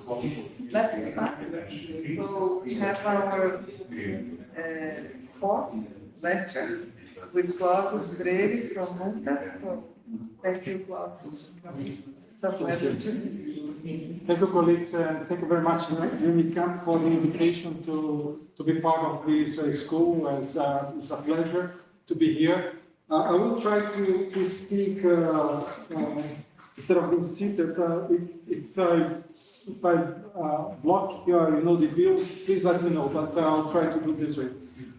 Let's start. So we have our fourth lecture with Clovis Freire from UNCTAD. So thank you, Clovis. It's a pleasure to be here. Thank you, colleagues, and thank you very much, Unicamp, for the invitation to be part of this school. It's a pleasure to be here. I will try to speak instead of being seated. If I block the view, please let me know. But I'll try to do this way.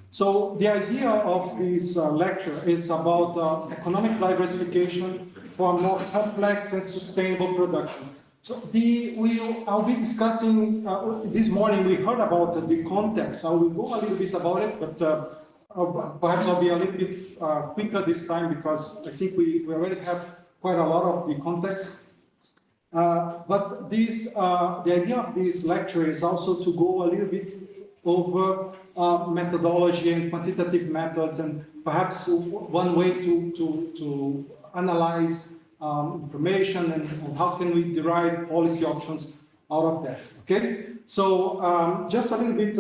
So the idea of this lecture is about economic diversification for more complex and sustainable production. So I'll be discussing, this morning we heard about the context. I will go a little bit about it, but perhaps I'll be a little bit quicker this time because I think we already have quite a lot of the context. But the idea of this lecture is also to go a little bit over methodology and quantitative methods, and perhaps one way to analyze information and how can we derive policy options out of that. Okay, so just a little bit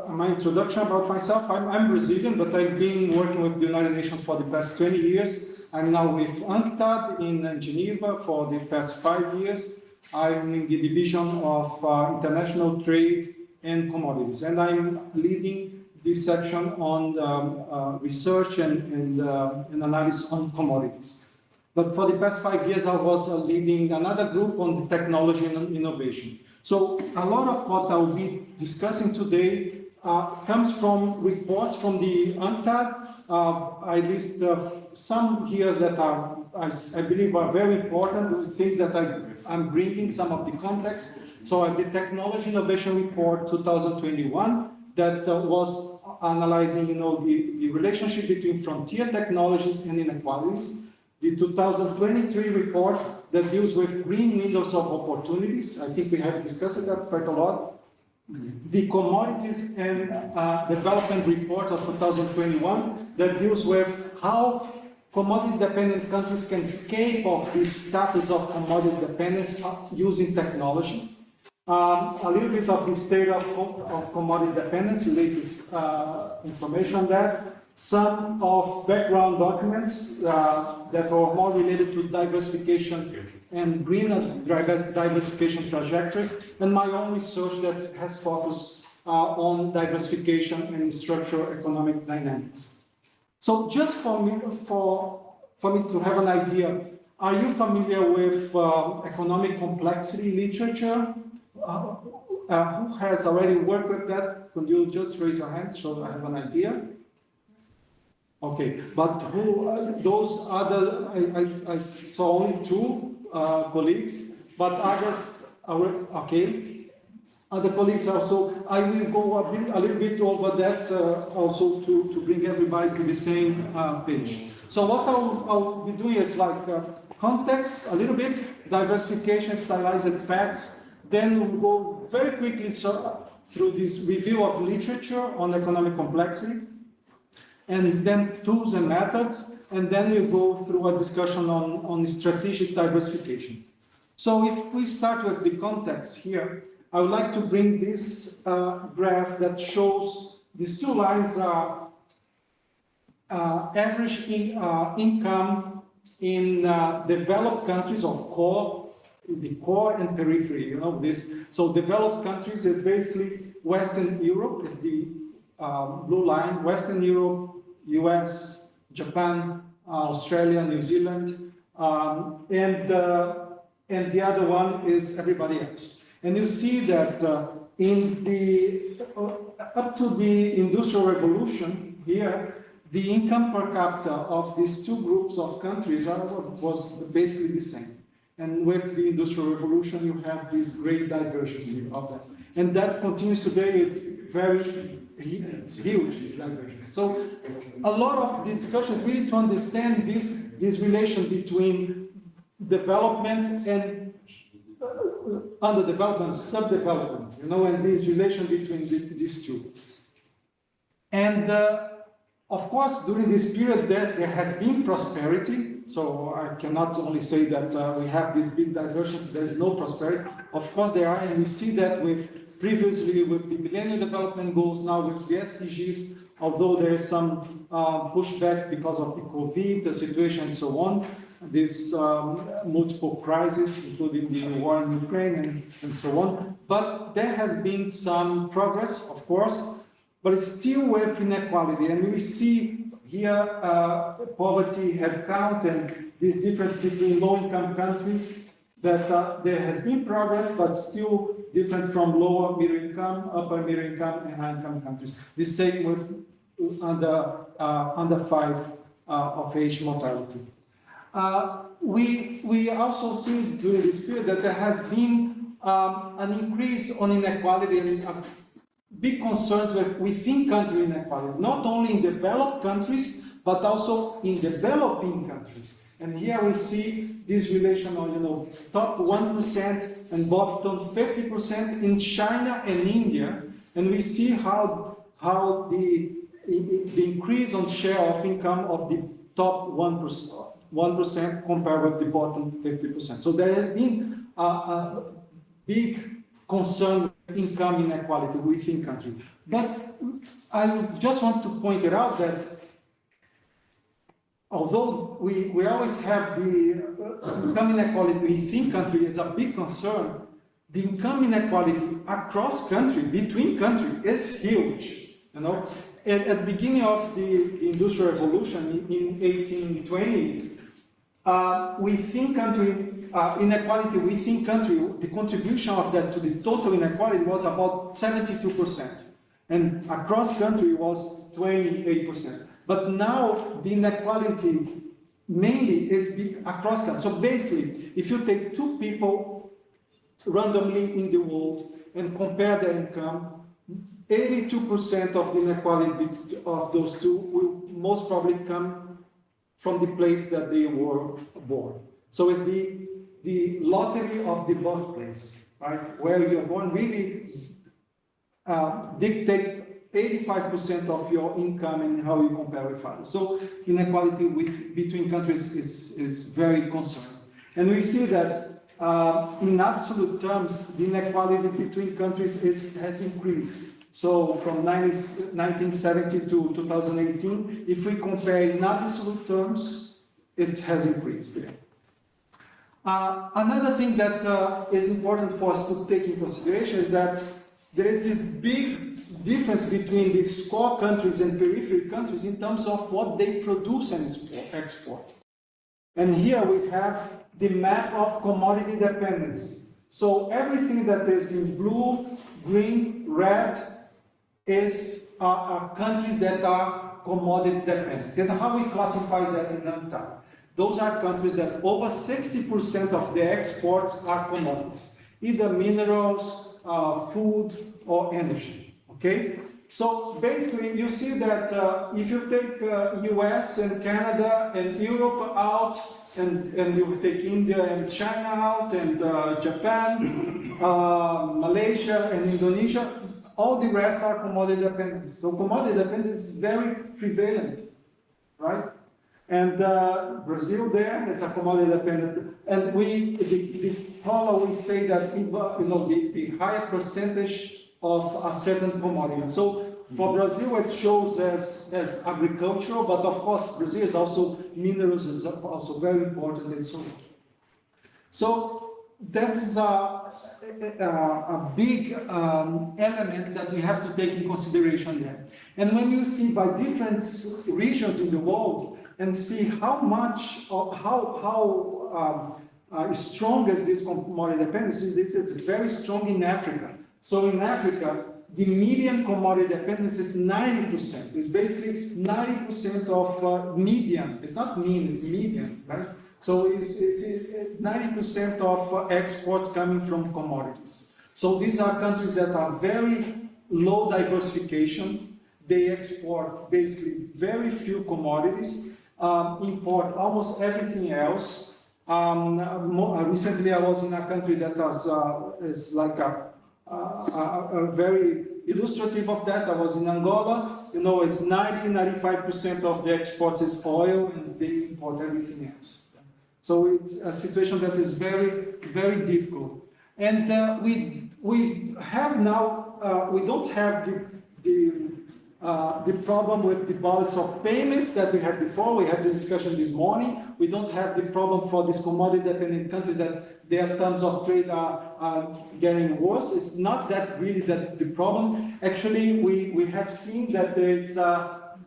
my introduction about myself. I'm Brazilian, but I've been working with the United Nations for the past 20 years. I'm now with UNCTAD in Geneva for the past 5 years. I'm in the division of international trade and commodities, and I'm leading this section on research and analysis on commodities. But for the past 5 years, I was leading another group on the technology and innovation. So a lot of what I'll be discussing today comes from reports from the UNCTAD. I list some here that I believe are very important, things that I'm bringing, some of the context. So the Technology Innovation Report 2021 that was analyzing the relationship between frontier technologies and inequalities. The 2023 report that deals with green windows of opportunities. I think we have discussed that quite a lot. The Commodities and Development Report of 2021 that deals with how commodity-dependent countries can escape of the status of commodity dependence using technology. A little bit of the state of commodity dependence, latest information on that. Some of background documents that are more related to diversification and green diversification trajectories, and my own research that has focused on diversification and structural economic dynamics. So just for me to have an idea, are you familiar with economic complexity literature? Who has already worked with that? Could you just raise your hand so I have an idea? Okay, but who those other? I saw only two colleagues, but other colleagues also. I will go a little bit over that also to bring everybody to the same page. So what I'll be doing is like context a little bit, diversification, stylized facts. Then we'll go very quickly through this review of literature on economic complexity, and then tools and methods, and then we'll go through a discussion on strategic diversification. So if we start with the context here, I would like to bring this graph that shows these two lines are average income in developed countries or core, the core and periphery, this. So developed countries is basically Western Europe, is the blue line, Western Europe, US, Japan, Australia, New Zealand, and the other one is everybody else. And you see that in the up to the Industrial Revolution here, the income per capita of these two groups of countries was basically the same. And with the Industrial Revolution, you have this great divergence of that. And that continues today with it's huge divergence. So a lot of the discussion is really to understand this relation between development and underdevelopment, subdevelopment, and this relation between these two. And Of course, during this period, there has been prosperity. So I cannot only say that we have these big diversions, there is no prosperity. Of course there are, and we see that previously with the Millennium Development Goals, now with the SDGs, although there is some pushback because of the COVID, the situation and so on, this multiple crises, including the war in Ukraine and so on. But there has been some progress, of course, but it's still with inequality. And we see here poverty headcount and this difference between low-income countries, that there has been progress, but still different from lower middle income, upper middle income, and high-income countries. The same with under 5 of age mortality. We also see during this period that there has been an increase on inequality and big concerns within country inequality, not only in developed countries, but also in developing countries. And here we see this relation on, top 1% and bottom 50% in China and India. And we see how the increase on share of income of the top 1% compared with the bottom 50%. So there has been a big concern with income inequality within countries. But I just want to point it out that although we always have the income inequality within country as a big concern, the income inequality across country, between country, is huge. At the beginning of the Industrial Revolution in 1820, within country, inequality within country, the contribution of that to the total inequality was about 72%, and across country was 28%. But now the inequality mainly is across country. So basically, if you take two people randomly in the world and compare their income, 82% of the inequality of those two will most probably come from the place that they were born. So it's the lottery of the birthplace, right? Where you're born really dictate 85% of your income and how you compare with others. So inequality between countries is very concerning. And we see that in absolute terms, the inequality between countries has increased. So from 1970 to 2018, if we compare in absolute terms, it has increased there. Another thing that is important for us to take in consideration is that there is this big difference between the core countries and periphery countries in terms of what they produce and export. And here we have the map of commodity dependence. So everything that is in blue, green, red is countries that are commodity dependent. And how we classify that in UNCTAD? Those are countries that over 60% of their exports are commodities, either minerals, food, or energy. Okay? So basically, you see that if you take US and Canada and Europe out, and you take India and China out, and Japan, Malaysia and Indonesia, all the rest are commodity dependent. So commodity dependence is very prevalent, right? And Brazil there is a commodity dependent, and the color we say that the higher percentage of a certain commodity. So for Brazil it shows as agricultural, but of course Brazil is also minerals is also very important and so on. So that's a big element that we have to take in consideration there. And when you see by different regions in the world and see how much or how strong is this commodity dependence is, this is very strong in Africa. So in Africa, the median commodity dependence is 90%. It's basically 90% of median. It's not mean, it's median, right? So it's 90% of exports coming from commodities. So these are countries that are very low diversification. They export basically very few commodities, import almost everything else. Recently I was in a country that is like very illustrative of that. I was in Angola. You know, it's 95% of the exports is oil, and they import everything else. So it's a situation that is very, very difficult. And we have now, we don't have the problem with the balance of payments that we had before. We had the discussion this morning. We don't have the problem for these commodity-dependent countries that their terms of trade are getting worse. It's not that really that the problem. Actually, we have seen that there is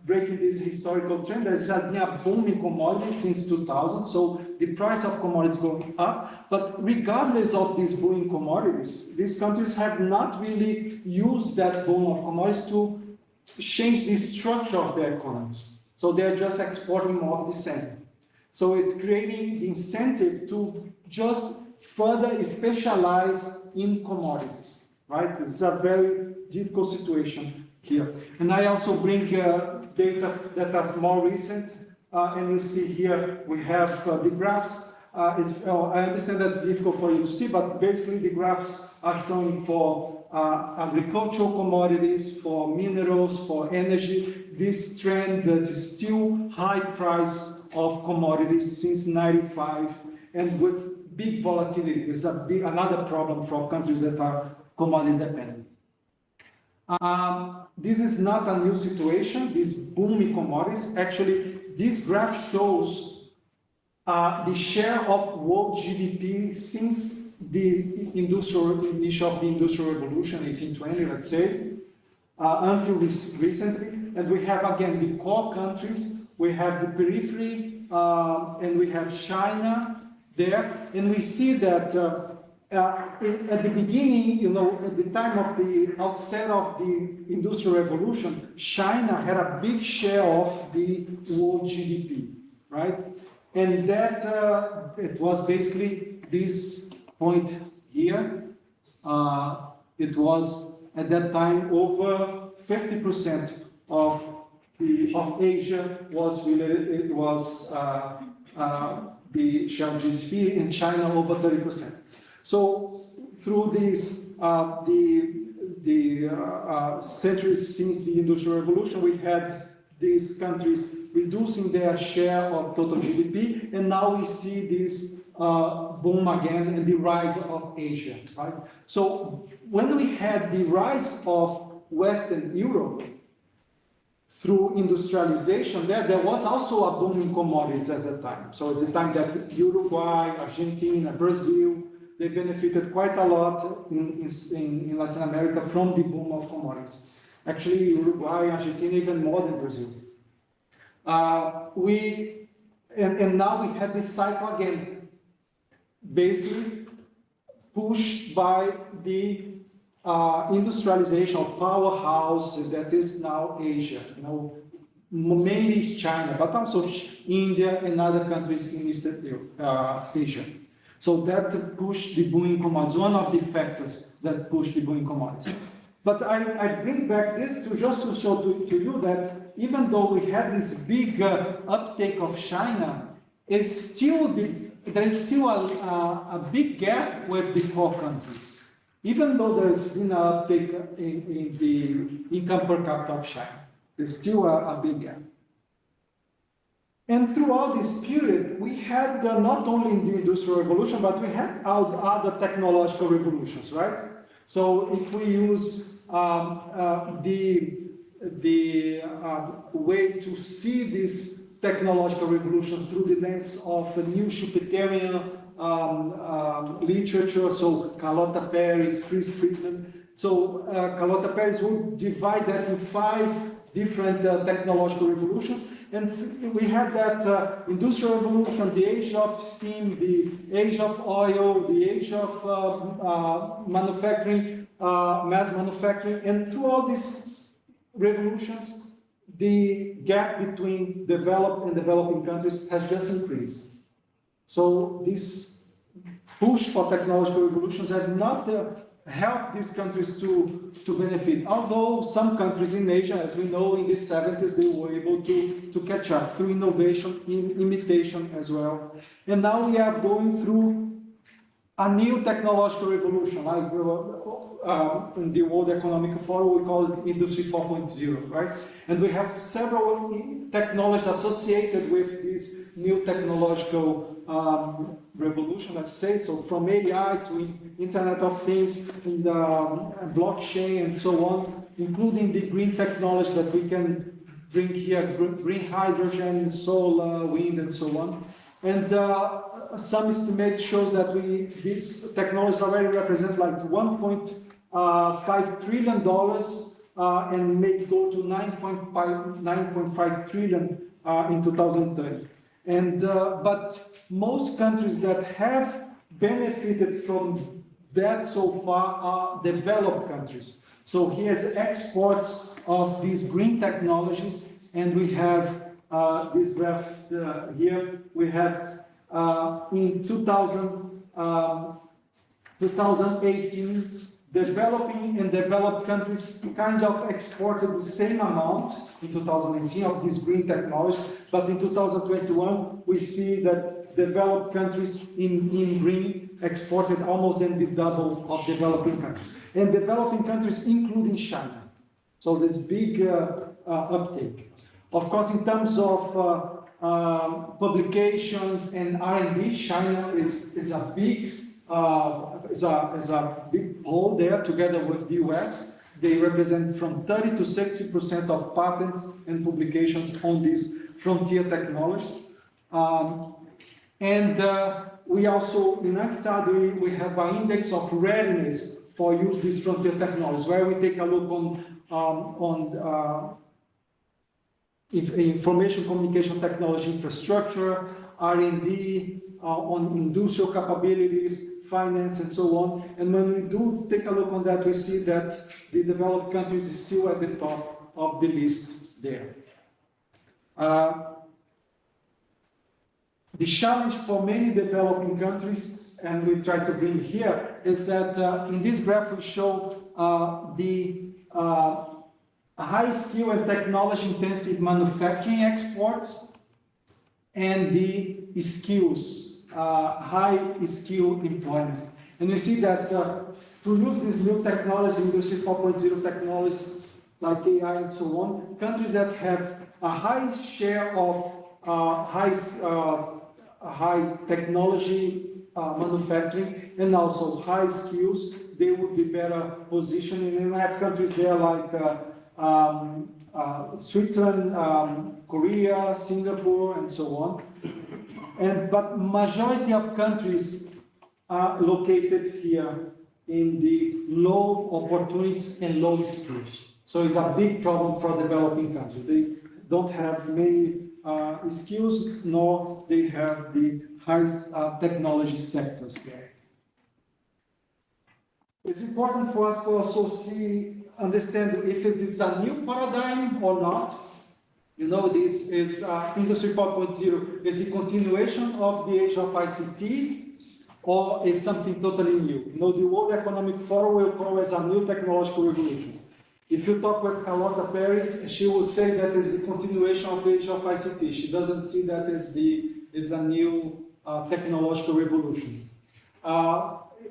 breaking this historical trend. There's been a boom in commodities since 2000. So the price of commodities going up. But regardless of this boom in commodities, these countries have not really used that boom of commodities to change the structure of their economies. So they're just exporting more of the same. So it's creating the incentive to just further specialize in commodities, right? It's a very difficult situation here. And I also bring data that are more recent, and you see here we have the graphs. I understand that's difficult for you to see, but basically the graphs are showing for agricultural commodities, for minerals, for energy, this trend that is still high price of commodities since 95, and with big volatility. There's another problem for countries that are commodity dependent. This is not a new situation, this boom in commodities. Actually, this graph shows the share of world GDP since the initial of the Industrial Revolution, 1820, let's say, until recently. And we have, again, the core countries, we have the periphery, and we have China there. And we see that at the beginning, you know, at the time of the outset of the Industrial Revolution, China had a big share of the world GDP, right? And that, it was basically this point here. It was at that time over 50% of Asia was related. It was the share of GDP in China over 30%. So through this centuries since the Industrial Revolution, we had these countries reducing their share of total GDP, and now we see this boom again and the rise of Asia, right? So when we had the rise of Western Europe through industrialization, there was also a boom in commodities at that time. So at the time that Uruguay, Argentina, Brazil, they benefited quite a lot in Latin America from the boom of commodities. Actually, Uruguay, Argentina, even more than Brazil. And now we had this cycle again, basically pushed by the industrialization of powerhouse that is now Asia, you know, mainly China, but also India and other countries in Eastern Asia. So that pushed the boom in commodities, one of the factors that pushed the boom in commodities. But I bring back this just to show to you that even though we had this big uptake of China, there is still a big gap with the core countries. Even though there's been an uptake in the income per capita of China, there's still a big gap. And throughout this period, we had not only in the Industrial Revolution, but we had other technological revolutions, right? So if we use the way to see this technological revolution through the lens of the new Schumpeterian literature, so Carlota Perez, Chris Friedman. So Carlota Perez would divide that in 5 different technological revolutions, and we have that Industrial Revolution, the age of steam, the age of oil, the age of manufacturing, mass manufacturing, and through all these revolutions, the gap between developed and developing countries has just increased. So this push for technological revolutions have not helped these countries to benefit. Although some countries in Asia, as we know, in the 70s, they were able to catch up through innovation, imitation as well. And now we are going through a new technological revolution, like in the World Economic Forum, we call it Industry 4.0, right? And we have several technologies associated with this new technological revolution, let's say, so from AI to Internet of Things, and blockchain and so on, including the green technology that we can bring here, green hydrogen, solar, wind, and so on. And some estimate shows that these technologies already represent like $1.5 trillion and may go to 9.5 trillion in 2030. And but most countries that have benefited from that so far are developed countries. So here's exports of these green technologies, and we have this graph here. We have in 2018, developing and developed countries kind of exported the same amount in 2018 of these green technologies, but in 2021 we see that developed countries in green exported almost the double of developing countries, and developing countries including China. So this big uptake. Of course, in terms of publications and R&D, China is a big hole there, together with the US. They represent from 30 to 60% of patents and publications on these frontier technologies. We also, in UNCTAD, we have an index of readiness for use these frontier technologies, where we take a look on information communication technology infrastructure, R&D, on industrial capabilities, finance, and so on. And when we do take a look on that, we see that the developed countries is still at the top of the list there. The challenge for many developing countries, and we try to bring here, is that in this graph we show the high skill and technology intensive manufacturing exports and the skills, high skill employment. And we see that to use this new technology, Industry 4.0 technologies like AI and so on, countries that have a high share of high technology manufacturing and also high skills, they would be better positioned. And we have countries there like Switzerland, Korea, Singapore, and so on. But majority of countries are located here in the low opportunities and low skills. So it's a big problem for developing countries. They don't have many skills, nor they have the highest technology sectors there. It's important for us to also understand if it is a new paradigm or not. You know, this is Industry 4.0 is the continuation of the age of ICT, or is something totally new. You know, the World Economic Forum will call it as a new technological revolution. If you talk with Alcorta Paris, she will say that is the continuation of the age of ICT. She doesn't see that as a new technological revolution.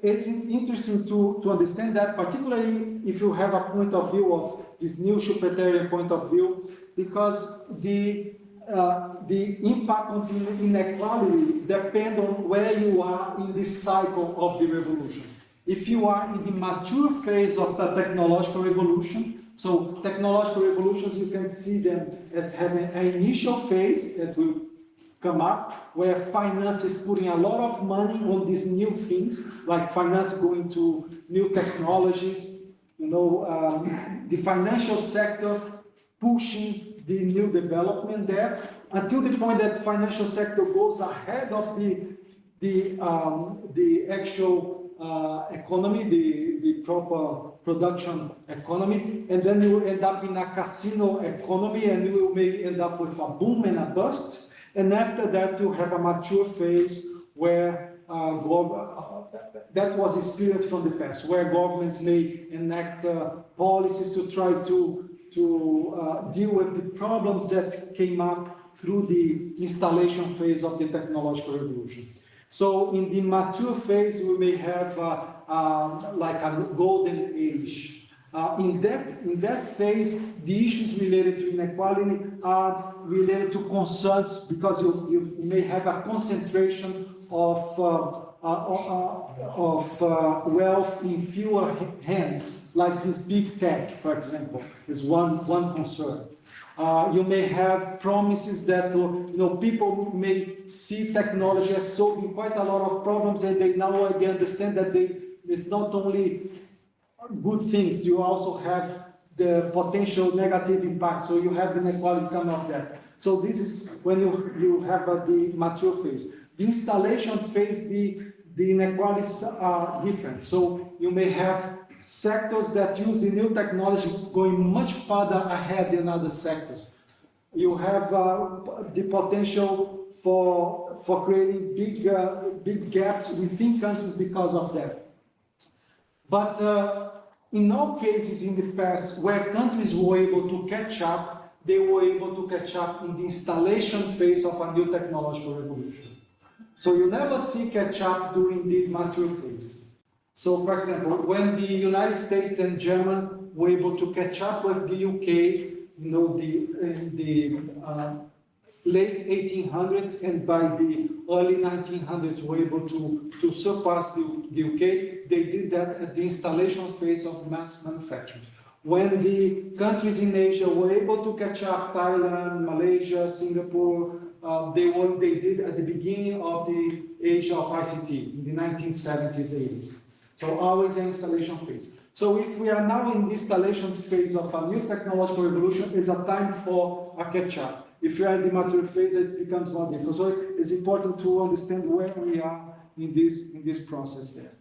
It's interesting to understand that, particularly if you have a point of view of this new Schumpeterian point of view, because the impact on inequality depends on where you are in this cycle of the revolution. If you are in the mature phase of the technological revolution, so technological revolutions, you can see them as having an initial phase that will come up, where finance is putting a lot of money on these new things, like finance going to new technologies, you know, the financial sector pushing the new development there, until the point that the financial sector goes ahead of the actual economy, the proper production economy, and then you will end up in a casino economy, and you will maybe end up with a boom and a bust. And after that, you have a mature phase where that was experienced from the past, where governments may enact policies to try to deal with the problems that came up through the installation phase of the technological revolution. So in the mature phase, we may have like a golden age. In that phase, the issues related to inequality are related to concerns because you may have a concentration of wealth in fewer hands, like this big tech, for example, is one concern. You may have promises that people may see technology as solving quite a lot of problems, and they understand that it's not only good things, you also have the potential negative impact, so you have inequalities coming of that. So this is when you have the mature phase. The installation phase, the inequalities are different. So you may have sectors that use the new technology going much further ahead than other sectors. You have the potential for creating big gaps within countries because of that. But in all cases in the past where countries were able to catch up, they were able to catch up in the installation phase of a new technological revolution. So you never see catch up during the mature phase. So for example, when the United States and Germany were able to catch up with the UK, in the late 1800s and by the early 1900s were able to surpass the UK, they did that at the installation phase of mass manufacturing. When the countries in Asia were able to catch up, Thailand, Malaysia, Singapore, they did at the beginning of the age of ICT, in the 1970s, 80s. So always an installation phase. So if we are now in the installation phase of a new technological revolution, it's a time for a catch-up. If you are in the mature phase, it becomes more difficult. So it's important to understand where we are in this process there.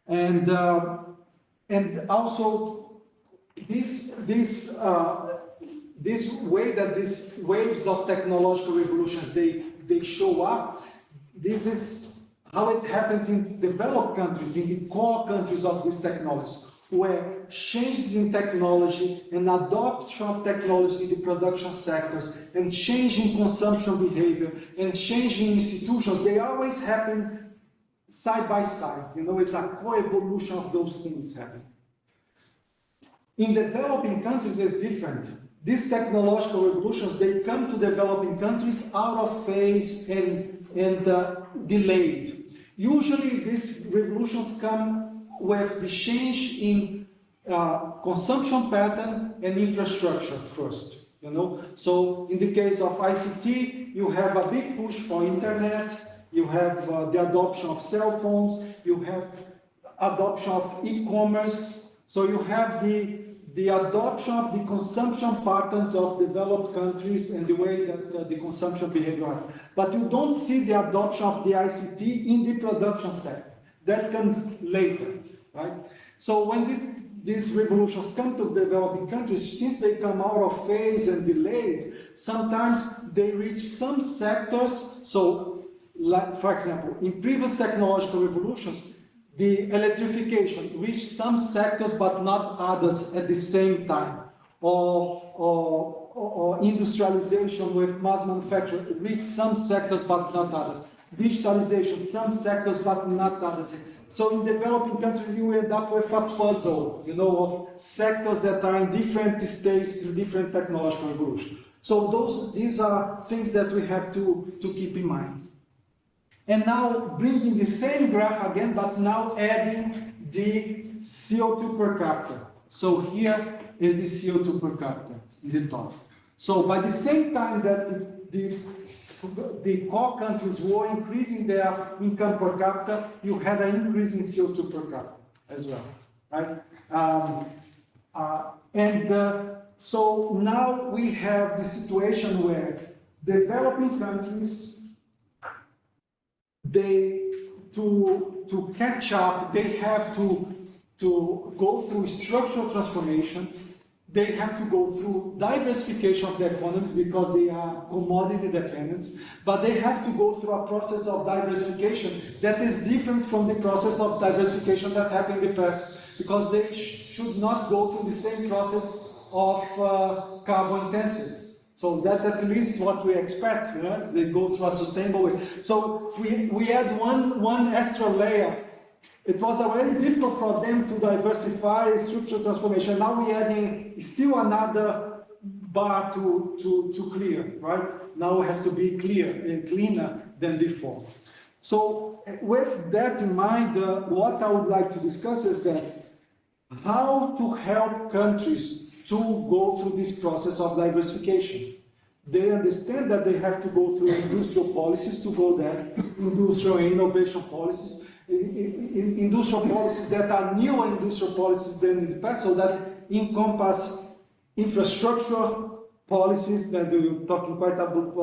And also this way that these waves of technological revolutions they show up, this is how it happens in developed countries, in the core countries of these technologies, where changes in technology and adoption of technology in the production sectors and change in consumption behavior and change in institutions, they always happen side by side. It's a co-evolution of those things happening. In developing countries, it's different. These technological revolutions, they come to developing countries out of phase and delayed. Usually these revolutions come with the change in consumption pattern and infrastructure first, So in the case of ICT, you have a big push for internet, you have the adoption of cell phones, you have adoption of e-commerce, so you have the adoption of the consumption patterns of developed countries and the way that the consumption behavior are. But you don't see the adoption of the ICT in the production sector. That comes later, right? So when these revolutions come to developing countries, since they come out of phase and delayed, sometimes they reach some sectors. So, like, for example, in previous technological revolutions, the electrification reached some sectors but not others at the same time. Or industrialization with mass manufacturing reached some sectors but not others. Digitalization, some sectors but not others. So in developing countries, you end up with a puzzle, of sectors that are in different stages, in different technological revolution. So these are things that we have to keep in mind. And now bringing the same graph again, but now adding the CO2 per capita. So here is the CO2 per capita in the top. So by the same time that the core countries were increasing their income per capita, you had an increase in CO2 per capita as well, right? So now we have the situation where developing countries, to catch up, they have to go through structural transformation. They have to go through diversification of their economies because they are commodity dependent, but they have to go through a process of diversification that is different from the process of diversification that happened in the past, because they should not go through the same process of carbon intensity. So that at least what we expect, they go through a sustainable way. So we add one extra layer. It was already difficult for them to diversify structural transformation. Now we're adding still another bar to clear, right? Now it has to be clear and cleaner than before. So with that in mind, what I would like to discuss is that how to help countries to go through this process of diversification. They understand that they have to go through industrial policies to go there, industrial and innovation policies, industrial policies that are newer industrial policies than in the past, so that encompass infrastructure policies that we're talking quite about,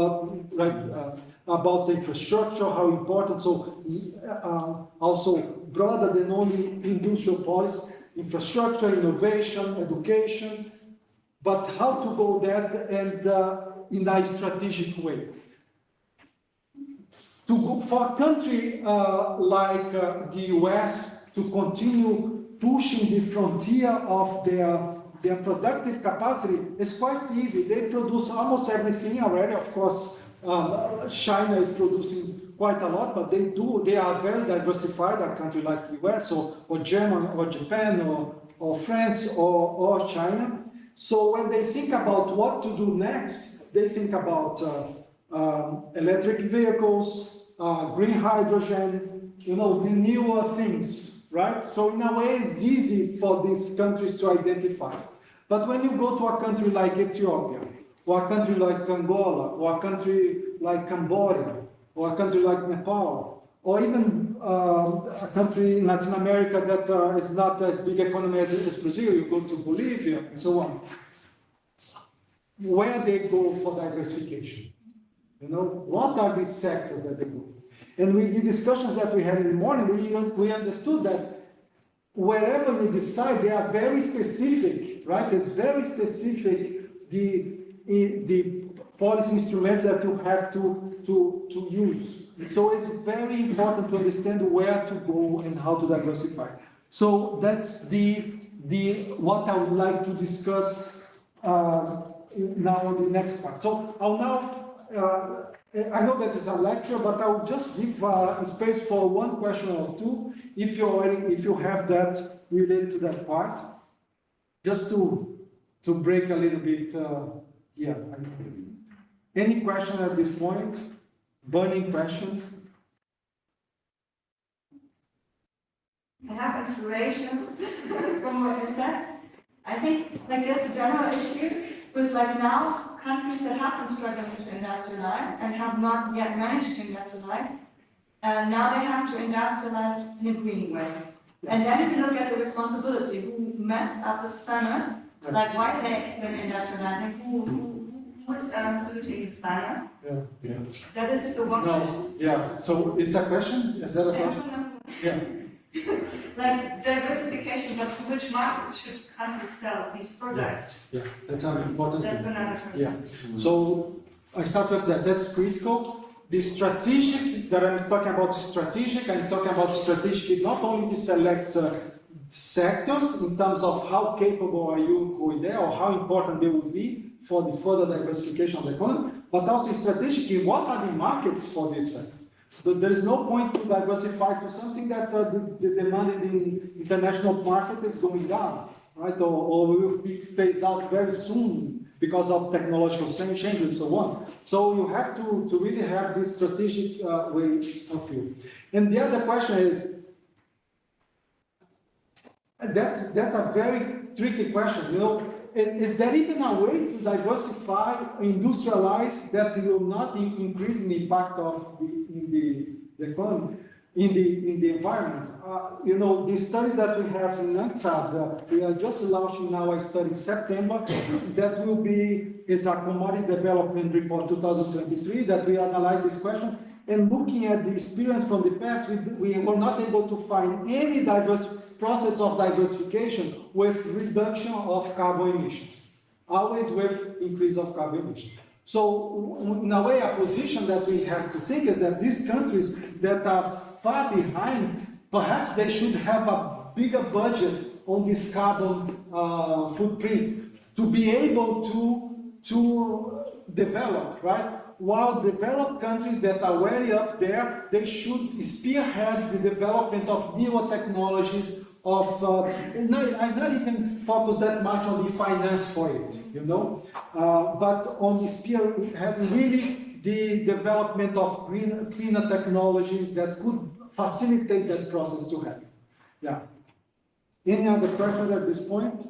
right, about the infrastructure, how important, so also broader than only industrial policy, infrastructure, innovation, education, but how to go that and in a strategic way. For a country like the US to continue pushing the frontier of their productive capacity, it's quite easy. They produce almost everything already. Of course, China is producing quite a lot, but they are very diversified, a country like the US or Germany or Japan or France or China. So when they think about what to do next, they think about electric vehicles, green hydrogen, the newer things, right? So in a way, it's easy for these countries to identify. But when you go to a country like Ethiopia, or a country like Angola, or a country like Cambodia, or a country like Nepal, or even a country in Latin America that is not as big economy as Brazil, you go to Bolivia, and so on. Where they go for diversification? What are these sectors that they go? And the discussions that we had in the morning, we understood that wherever you decide, they are very specific, right? It's very specific, the policy instruments that you have to use. So it's very important to understand where to go and how to diversify. So that's what I would like to discuss now in the next part. So I'll now, I know that it's a lecture, but I'll just give space for one question or two, if you have that related to that part, just to break a little bit here. Any question at this point? Burning questions? I have inspirations from what you said. I think there's a general issue was now countries that have been struggling to industrialize and have not yet managed to industrialize, now they have to industrialize in a green way. And then if you look at the responsibility, who messed up this planet, why are they industrializing, who's polluting the planet? Yeah. That is the one question. Yeah, so it's a question? Is that a question? Yeah. Diversification, but to which markets should countries sell these products? Yeah, that's an important That's thing. another question. Yeah. So I start with that. That's critical. The strategic that I'm talking about is strategic. I'm talking about strategic not only to select sectors in terms of how capable are you going there or how important they would be for the further diversification of the economy, but also strategically what are the markets for this sector. There is no point to diversify to something that the demand in the international market is going down, right? Or will be phased out very soon because of technological change and so on. So you have to really have this strategic way of view. And the other question is, that's a very tricky question, Is there even a way to diversify, industrialize that will not increase the impact of the economy, in the environment? The studies that we have in UNCTAD, we are just launching now a study in September that is a commodity development report 2023 that we analyze this question. And looking at the experience from the past, we were not able to find any process of diversification with reduction of carbon emissions, always with increase of carbon emissions. So in a way, a position that we have to think is that these countries that are far behind, perhaps they should have a bigger budget on this carbon footprint to be able to develop, right? While developed countries that are already up there, they should spearhead the development of newer technologies, I'm not even focused that much on the finance for it, you know, but on the spearheading really the development of cleaner technologies that could facilitate that process to happen. Yeah. Any other questions at this point?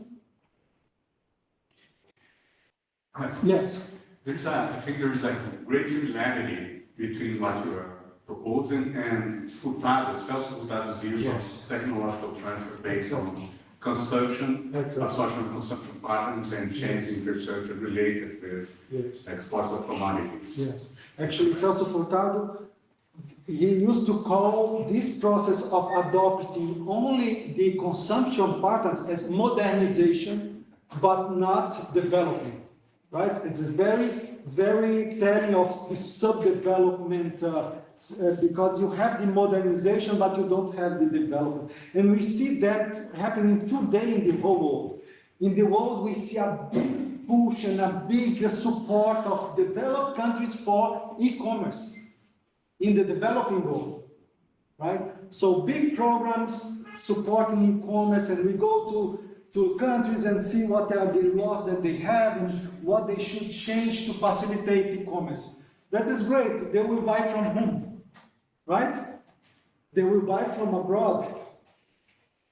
Yes. I think there is a great similarity between what you are proposing and self-Furtado's views Yes. of technological transfer based on consumption, social consumption patterns and changes in infrastructure related with Yes. exports of commodities. Yes. Actually, Celso Furtado, he used to call this process of adopting only the consumption patterns as modernization, but not development. Right? It's very, very telling of the subdevelopment because you have the modernization, but you don't have the development. And we see that happening today in the whole world. In the world, we see a big push and a big support of developed countries for e-commerce in the developing world. Right? So big programs supporting e-commerce, and we go to countries and see what are the laws that they have and what they should change to facilitate e-commerce. That is great. They will buy from whom? Right? They will buy from abroad.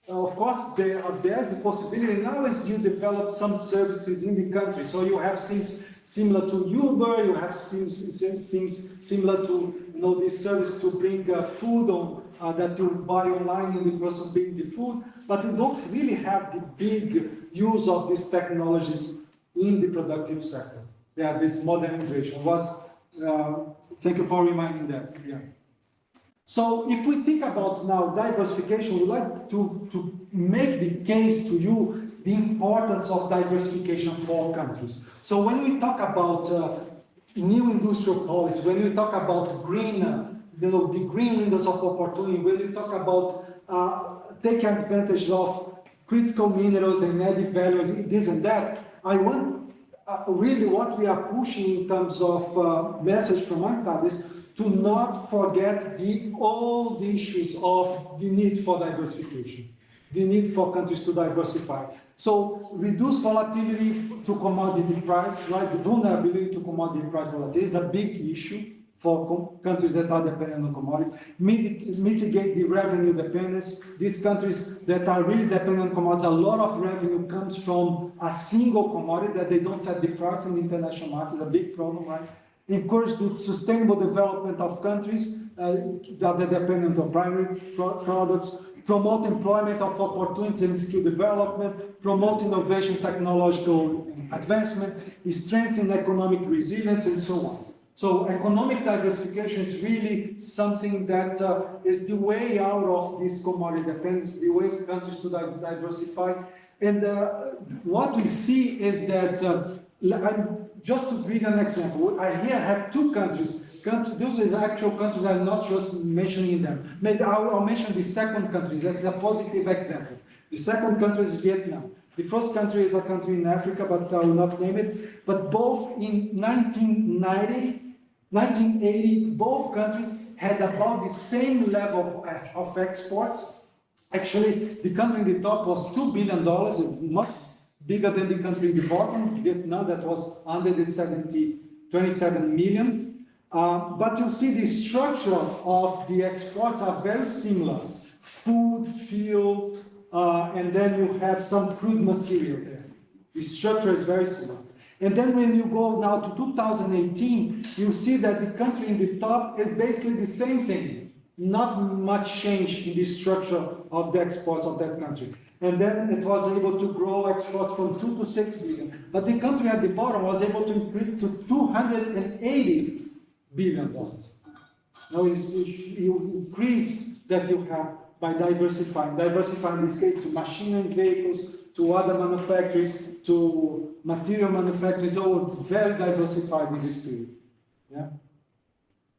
Of course, there's a possibility now as you develop some services in the country. So you have things similar to Uber, you have things similar to this service to bring food on, that you buy online and the person bring the food, but you don't really have the big use of these technologies in the productive sector. Yeah, this modernization was, thank you for reminding that. Yeah. So if we think about now diversification, we'd like to make the case to you the importance of diversification for countries. So when we talk about new industrial policy, when we talk about green, the green windows of opportunity, when we talk about taking advantage of critical minerals and added values, this and that, I want really what we are pushing in terms of message from UNCTAD is to not forget the old issues of the need for diversification, the need for countries to diversify. So reduce volatility to commodity price, right? The vulnerability to commodity price volatility is a big issue for countries that are dependent on commodities. Mitigate the revenue dependence. These countries that are really dependent on commodities, a lot of revenue comes from a single commodity that they don't set the price in the international market, a big problem, right? Encourage the sustainable development of countries that are dependent on primary products, promote employment of opportunities and skill development, promote innovation, technological advancement, strengthen economic resilience, and so on. So economic diversification is really something that is the way out of this commodity dependence, the way countries to diversify. And what we see is that, just to bring an example, I here have two countries. Those are actual countries, I'm not just mentioning them. Maybe I'll mention the second country, that's a positive example. The second country is Vietnam. The first country is a country in Africa, but I will not name it. But both in 1980, both countries had about the same level of exports. Actually, the country in the top was $2 billion, much bigger than the country in the bottom, Vietnam, that was under the 27 million. But you see the structure of the exports are very similar. Food, fuel, and then you have some crude material there. The structure is very similar. And then when you go now to 2018, you see that the country in the top is basically the same thing. Not much change in the structure of the exports of that country. And then it was able to grow exports from 2 to 6 billion. But the country at the bottom was able to increase to $280 billion. Now it's the increase that you have by diversifying in this case to machine and vehicles, to other manufacturers, to material manufacturers, so it's very diversified in this period. Yeah.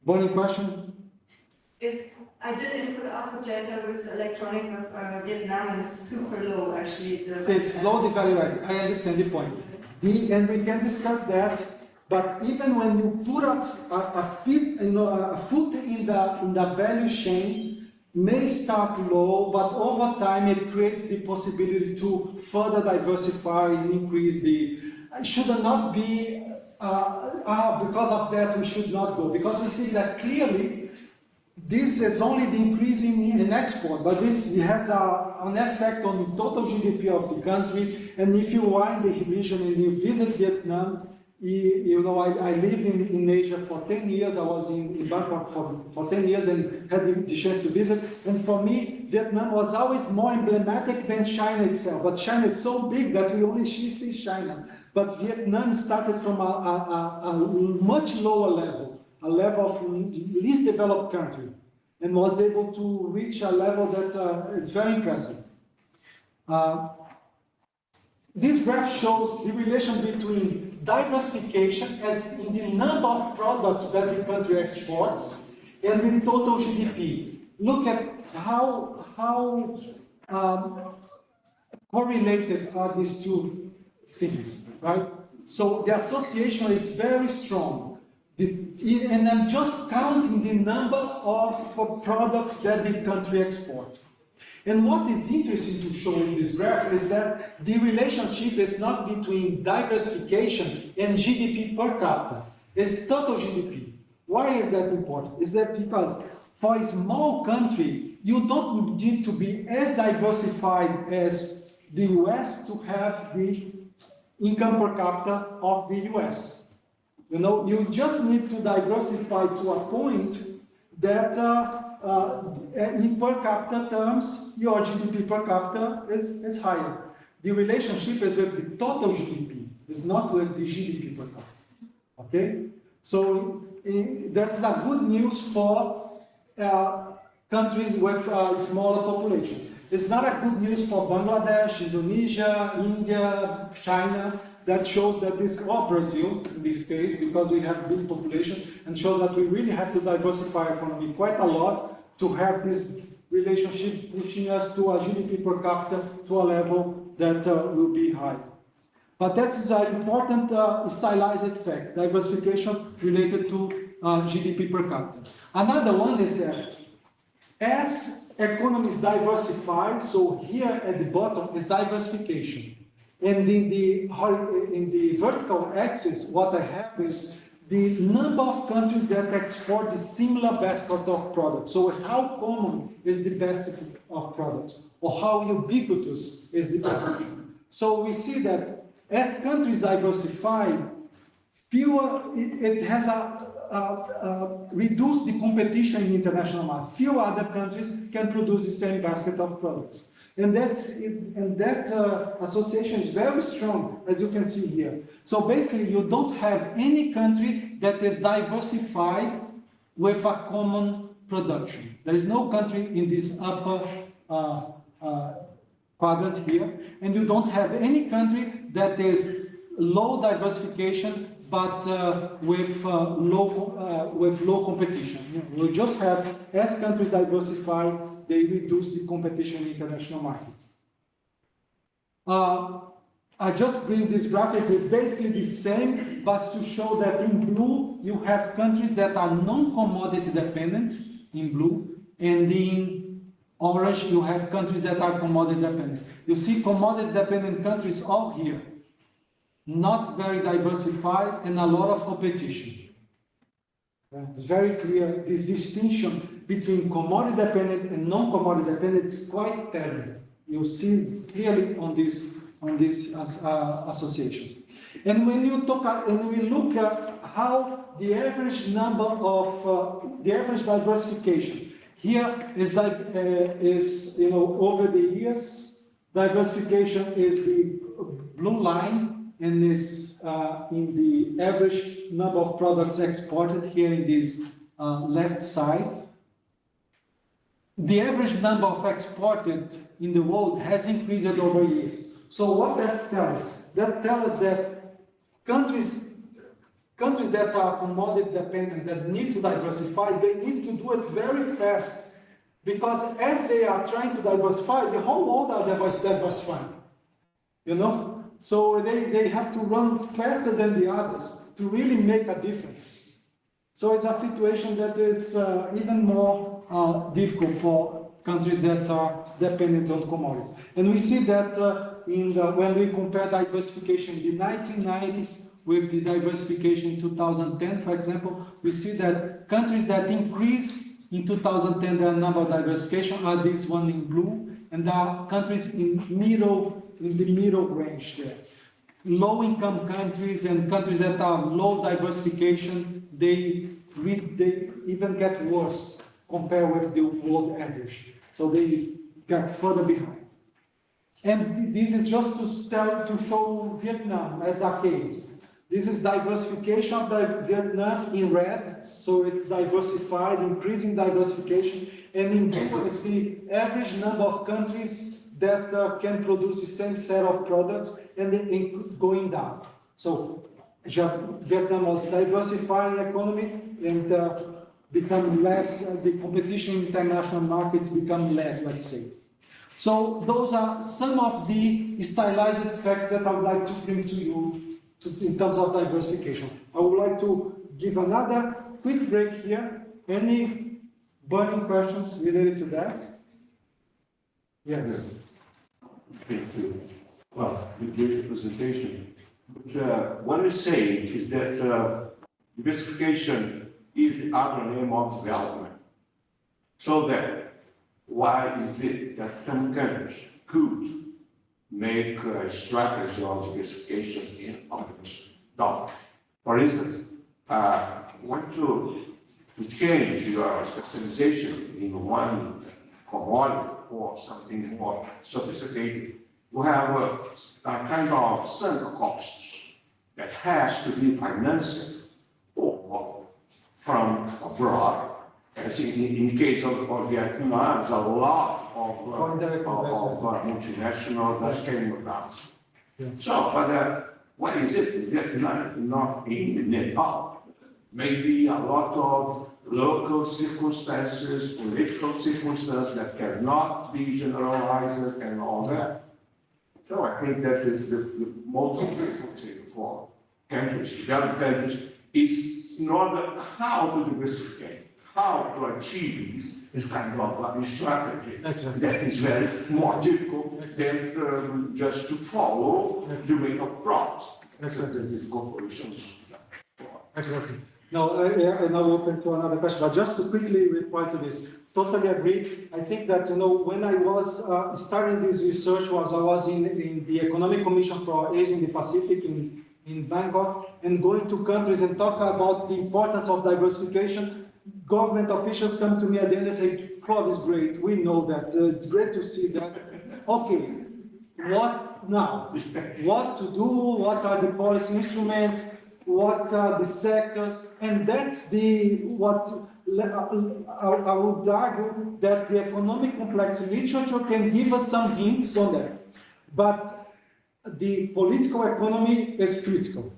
Bonnie, question? I did input output data with the electronics of Vietnam, and it's super low actually. It's low the value add. I understand the point. And we can discuss that. But even when you put up a foot in the value chain, may start low, but over time it creates the possibility to further diversify and increase the. It should not be because of that we should not go, because we see that clearly this is only the increase in export, but this has an effect on the total GDP of the country. And if you are in the region and you visit Vietnam, I live in Asia for 10 years. I was in Bangkok for 10 years and had the chance to visit. And for me, Vietnam was always more emblematic than China itself. But China is so big that we only see China. But Vietnam started from a much lower level, a level of least developed country, and was able to reach a level that is very impressive. This graph shows the relation between diversification as in the number of products that the country exports and the total GDP. Look at how correlated are these two things, right? So the association is very strong. And I'm just counting the number of products that the country exports. And what is interesting to show in this graph is that the relationship is not between diversification and GDP per capita. It's total GDP. Why is that important? Is that because for a small country, you don't need to be as diversified as the US to have the income per capita of the US. You just need to diversify to a point that in per capita terms, your GDP per capita is higher. The relationship is with the total GDP, it's not with the GDP per capita. Okay? So that's a good news for countries with smaller populations. It's not a good news for Bangladesh, Indonesia, India, China. That shows that or Brazil in this case, because we have big population, and shows that we really have to diversify our economy quite a lot to have this relationship pushing us to a GDP per capita to a level that will be high. But that's an important stylized fact, diversification related to GDP per capita. Another one is that as economies diversify, so here at the bottom is diversification. And in the vertical axis, what I have is the number of countries that export the similar basket of products. So it's how common is the basket of products, or how ubiquitous is the product. So we see that as countries diversify, it has reduced the competition in the international market. Few other countries can produce the same basket of products. And that association is very strong, as you can see here. So basically, you don't have any country that is diversified with a common production. There is no country in this upper quadrant here, and you don't have any country that is low diversification, but with low competition. We just have, as countries diversify, they reduce the competition in the international market. I just bring this graphic, it's basically the same, but to show that in blue, you have countries that are non-commodity dependent, in blue, and in orange, you have countries that are commodity dependent. You see commodity dependent countries all here, not very diversified and a lot of competition. It's very clear, this distinction between commodity dependent and non-commodity dependent is quite terrible. You see clearly on these associations. And when you talk and we look at how the average number of the average diversification here is over the years, diversification is the blue line, and is in the average number of products exported here in this left side. The average number of exported in the world has increased over years. So what that tells us? That tells us that countries that are commodity dependent, that need to diversify, they need to do it very fast. Because as they are trying to diversify, the whole world are diversifying. So they have to run faster than the others to really make a difference. So it's a situation that is even more difficult for countries that are dependent on commodities. And we see that when we compare diversification in the 1990s with the diversification in 2010, for example, we see that countries that increase in 2010 their number of diversification are this one in blue, and there are countries in the middle range there. Low-income countries and countries that are low diversification, they even get worse compared with the world average. So they get further behind. And this is just to show Vietnam as a case. This is diversification of Vietnam in red, so it's diversified, increasing diversification, and in blue it's the average number of countries that can produce the same set of products and going down. So Vietnam was diversifying economy and become less, the competition in international markets become less, let's say. So those are some of the stylized facts that I would like to bring to you in terms of diversification. I would like to give another quick break here. Any burning questions related to that? Yes. Thank you. Well, with your presentation. But, what you're saying is that diversification is the other name of development. So that, why is it that some countries could make a strategy of diversification in others don't? For instance, want to change your specialization in one commodity or something more sophisticated, you have a kind of sunk costs that has to be financed or from abroad. As in the case of Vietnam, there's a lot of multinational that came about. Yeah. So, but what is it? Vietnam, not in Nepal. Maybe a lot of local circumstances, political circumstances that cannot be generalized and all that. So I think that is the most important thing for countries, developed countries, is in order how to diversify, how to achieve this kind of strategy. Exactly. That is very more difficult than just to follow the rate of profits. Exactly. The corporations. Exactly. Now, I'm now open to another question, but just to quickly reply to this, totally agree. I think that, when I was starting this research, I was in the Economic Commission for Asia and the Pacific in Bangkok, and going to countries and talk about the importance of diversification. Government officials come to me at the end and say, Clovis, great, we know that, it's great to see that. Okay, what now? What to do? What are the policy instruments? What are the sectors? And that's what I would argue that the economic complexity literature can give us some hints on that. But the political economy is critical.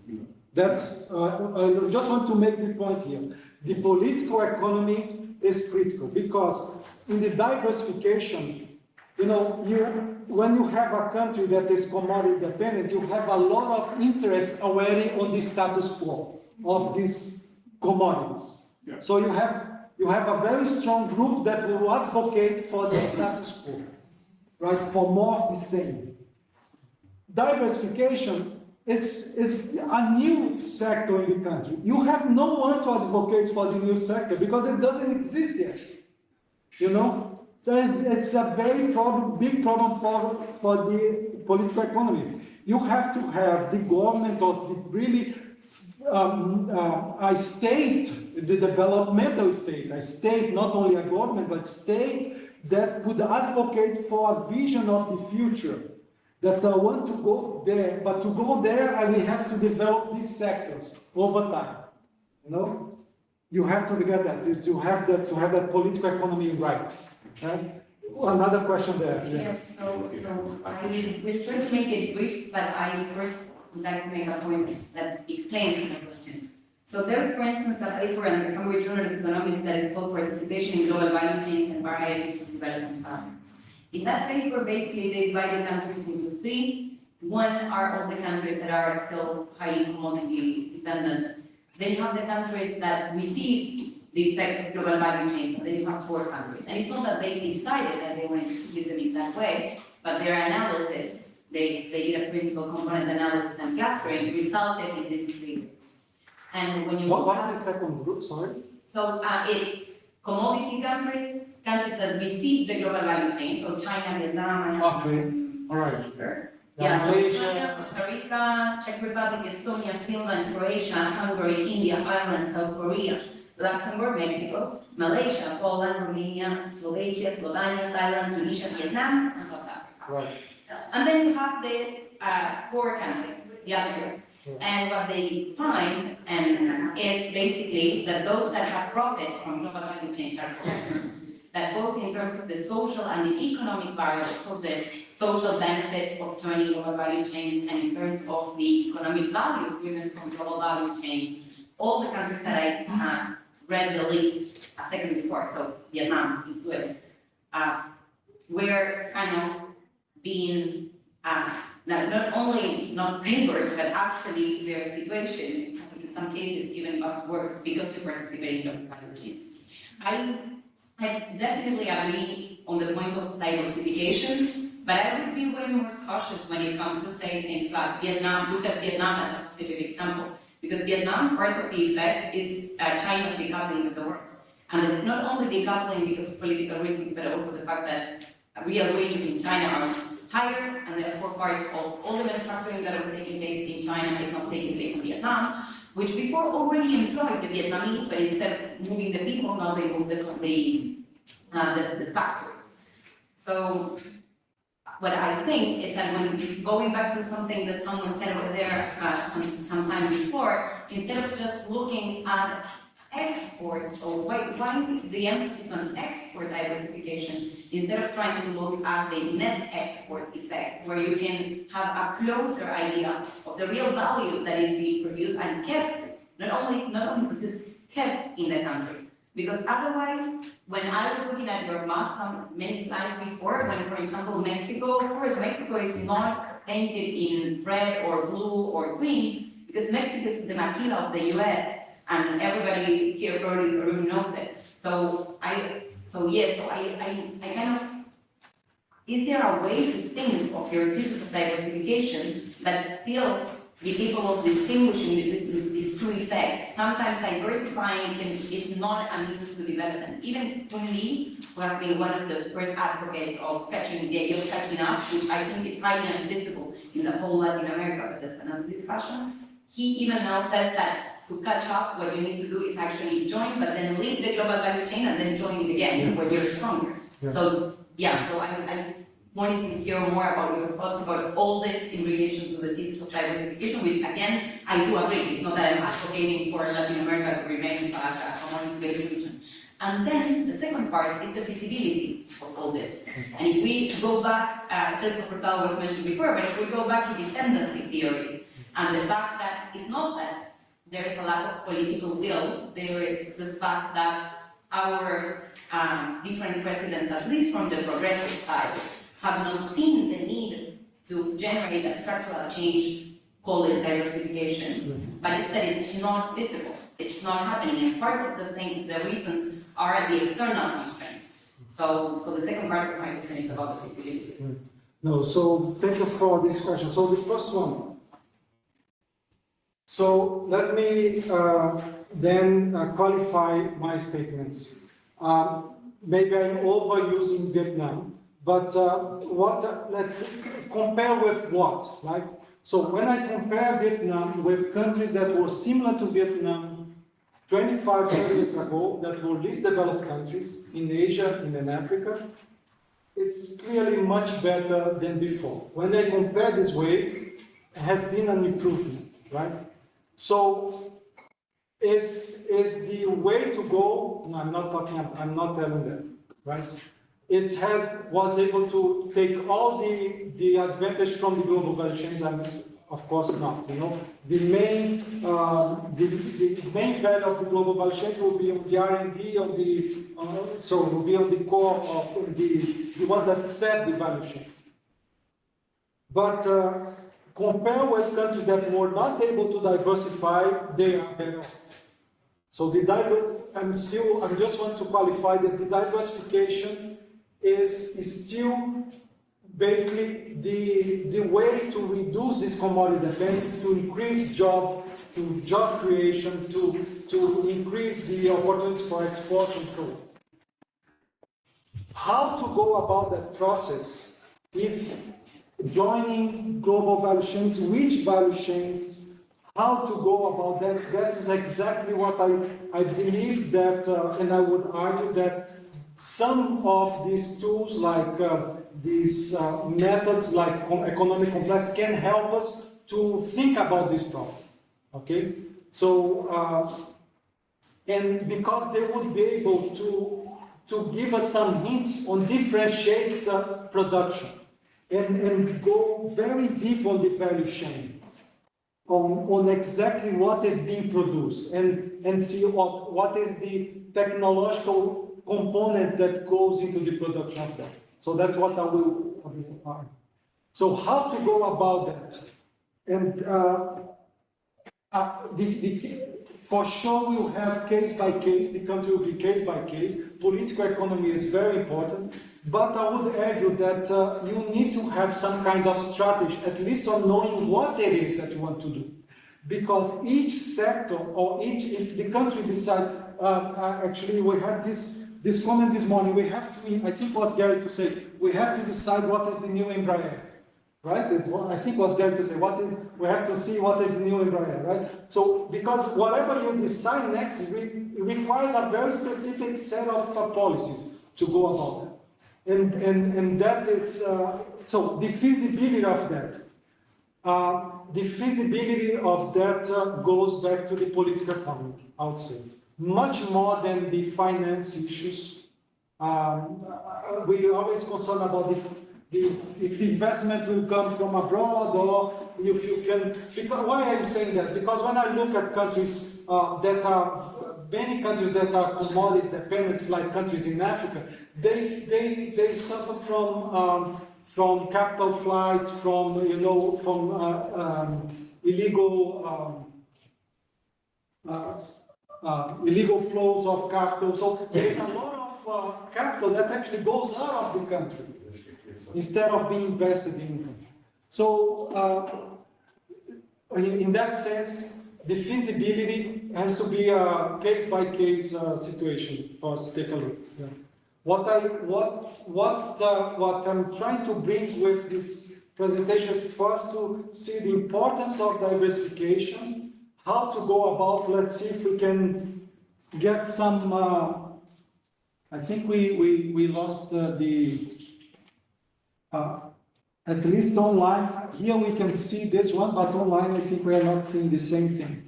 That's, I just want to make the point here. The political economy is critical because in the diversification, when you have a country that is commodity dependent, you have a lot of interest already on the status quo of these commodities. Yeah. So you have a very strong group that will advocate for the status quo, right? For more of the same. Diversification is a new sector in the country. You have no one to advocate for the new sector because it doesn't exist yet. So it's a very big problem for the political economy. You have to have the government or the really a state, the developmental state, a state, not only a government, but state that would advocate for a vision of the future. That I want to go there, but to go there, I will have to develop these sectors over time. You have to get that. To have that political economy right. Right? Another question there. Yes, so I will try to make it brief, but I first would like to make a point that explains the question. So there is, for instance, a paper in the Cambridge Journal of Economics that is called Participation in Global Value Chains and Varieties of Development Finance. In that paper, basically, they divided countries into three, one are all the countries that are still highly commodity dependent. Then you have the countries that received the effect of global value chains, and then you have poor countries. And it's not that they decided that they wanted to split them in that way, but their analysis, they did a principal component analysis and clustering, resulted in these three groups. And when you What is the second group, sorry? so it's commodity countries, countries that receive the global value chain, so China, Vietnam, and Okay, all right. yeah, so Malaysia. China, Costa Rica, Czech Republic, Estonia, Finland, Croatia, Hungary, India, Ireland, South Korea, Luxembourg, Mexico, Malaysia, Poland, Romania, Slovakia, Slovenia, Thailand, Tunisia, Vietnam, and South Africa. Right. And then you have the poor countries, the other group. Yeah. And what they find is basically that those that have profit from global value chains are governments, that both in terms of the social and the economic variables, so the social benefits of joining global value chains, and in terms of the economic value driven from global value chains, all the countries that I read the list a second before, so Vietnam included, were kind of being not only not favored, but actually their situation, in some cases, even got worse because of participating in global value chains. I definitely agree on the point of diversification, but I would be way more cautious when it comes to saying things like Vietnam. Look at Vietnam as a specific example, because Vietnam, part of the effect is China's decoupling with the world. And not only decoupling because of political reasons, but also the fact that real wages in China are higher, and therefore part of all the manufacturing that was taking place in China is not taking place in Vietnam, which before already employed the Vietnamese, but instead of moving the people, now they move the factories. So what I think is that when going back to something that someone said over there some time before, instead of just looking at exports, or why the emphasis on export diversification, instead of trying to look at the net export effect, where you can have a closer idea of the real value that is being produced and kept, not only produced, kept in the country. Because otherwise, when I was looking at your map many slides before, when, for example, Mexico, of course, Mexico is not painted in red or blue or green, because Mexico is the maquila of the US, and everybody here probably in the room knows it. So I kind of, is there a way to think of your thesis of diversification that still be capable of distinguishing between these two effects? Sometimes diversifying is not a means to development. Even Tony Lee, who has been one of the first advocates of catching up, which I think is highly invisible in the whole Latin America, but that's another discussion. He even now says that to catch up, what you need to do is actually join, but then leave the global value chain and then join it again when you're stronger. Yeah. So I wanted to hear more about your thoughts about all this in relation to the thesis of diversification, which again, I do agree. It's not that I'm advocating for Latin America to remain a commodity-based region. And then the second part is the feasibility of all this. And if we go back, Celso Furtado was mentioned before, but if we go back to dependency theory, and the fact that it's not that there is a lack of political will, there is the fact that our different presidents, at least from the progressive sides, have not seen the need to generate a structural change, call it diversification, but instead it's not visible, it's not happening, and part of the reasons are the external constraints. So the second part of my question is about the feasibility. No, so thank you for this question. So the first one. So let me then qualify my statements. Maybe I'm overusing Vietnam, but let's compare with what, right? So when I compare Vietnam with countries that were similar to Vietnam 25, 30 years ago, that were least developed countries in Asia and in Africa, it's clearly much better than before. When I compare this way, it has been an improvement, right? So is the way to go? No, I'm not telling that, right? It was able to take all the advantage from the global value chains, and of course not. You know, the main value of the global value chains will be on the R&D, on the so it will be on the core of the one that set the value chain. But compare with countries that were not able to diversify, they are better off. So I just want to qualify that the diversification is still basically the way to reduce this commodity dependence, to increase job creation, to increase the opportunities for export and growth. How to go about that process if joining global value chains, which value chains, how to go about that, that is exactly what I believe that, and I would argue that some of these tools, like these methods like economic complexity, can help us to think about this problem, okay? So, and because they would be able to give us some hints on differentiate production and go very deep on the value chain, on exactly what is being produced and see what is the technological component that goes into the production of that. So that's what I will argue. So how to go about that? And for sure we'll have case by case, the country will be case by case. Political economy is very important, but I would argue that you need to have some kind of strategy, at least on knowing what it is that you want to do. Because each sector or if the country decides, actually we had this comment this morning, we have to, I think it was Gary to say, we have to decide what is the new Embraer, right? I think it was Gary to say, we have to see what is the new Embraer, right? So, because whatever you decide next, it requires a very specific set of policies to go about that. And that is, so the feasibility of that. The feasibility of that goes back to the political economy, I would say. Much more than the finance issues. We are always concerned about if the investment will come from abroad or if you can. Because, why I'm saying that? Because when I look at countries many countries that are commodity dependent, like countries in Africa, they suffer from capital flights, from illegal flows of capital. So there's a lot of capital that actually goes out of the country instead of being invested in the country. So in that sense, the feasibility has to be a case-by-case situation for us to take a look. Yeah. What I'm trying to bring with this presentation is first to see the importance of diversification, how to go about, let's see if we can get some, I think we lost at least online, here we can see this one, but online I think we are not seeing the same thing.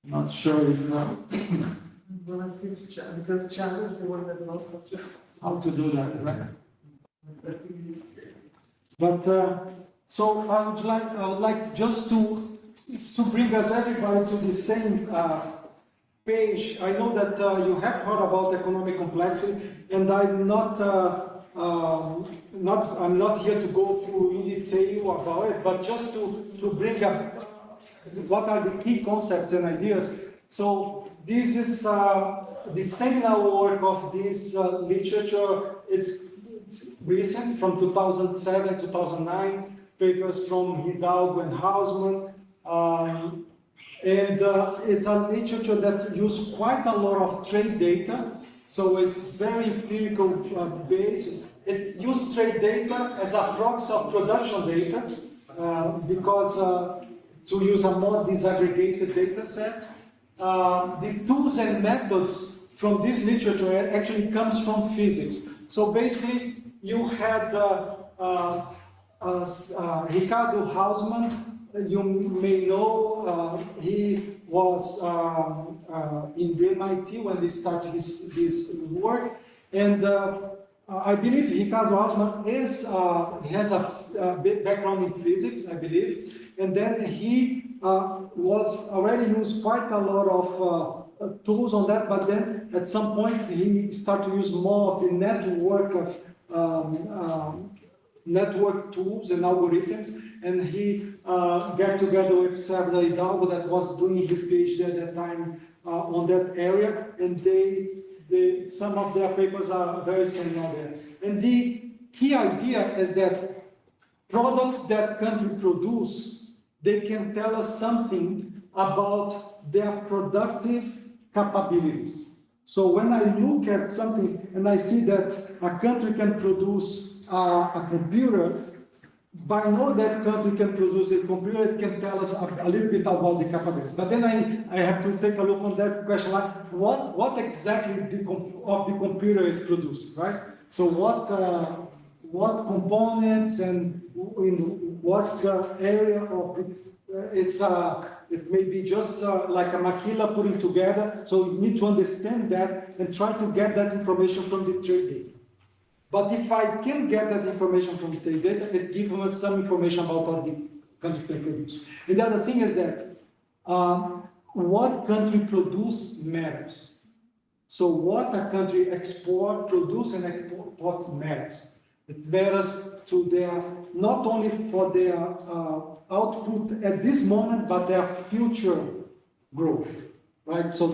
Not sure if Well, see if because Zhen is the one that lost it. how to do that, right? But so I would like just to bring us everybody to the same page. I know that you have heard about economic complexity, and I'm not here to go through in detail about it, but just to bring up what are the key concepts and ideas. So this is the seminal work of this literature. It's recent, from 2007, 2009, papers from Hidalgo and Hausmann. And it's a literature that uses quite a lot of trade data. So it's very empirical based. It uses trade data as a proxy of production data because to use a more disaggregated data set. The tools and methods from this literature actually comes from physics. So basically, you had Ricardo Hausmann. You may know he was in the MIT when they started this work, and I believe Ricardo Hausmann he has a big background in physics, I believe, and then he was already used quite a lot tools on that, but then at some point he started to use more of the network of network tools and algorithms, and he got together with César Hidalgo that was doing his PhD at that time on that area, and some of their papers are very similar there. And the key idea is that products that country produce, they can tell us something about their productive capabilities. So when I look at something and I see that a country can produce a computer, by knowing that country can produce a computer, it can tell us a little bit about the capabilities. But then I have to take a look on that question, like what exactly of the computer is produced, right? So what components and in what area of it may be just like a maquila putting together. So you need to understand that and try to get that information from the trade data. But if I can get that information from the trade data, it gives us some information about what the country can produce. And the other thing is that what country produce matters. So what a country produce and export matters. It matters to their, not only for their output at this moment, but their future growth, right? So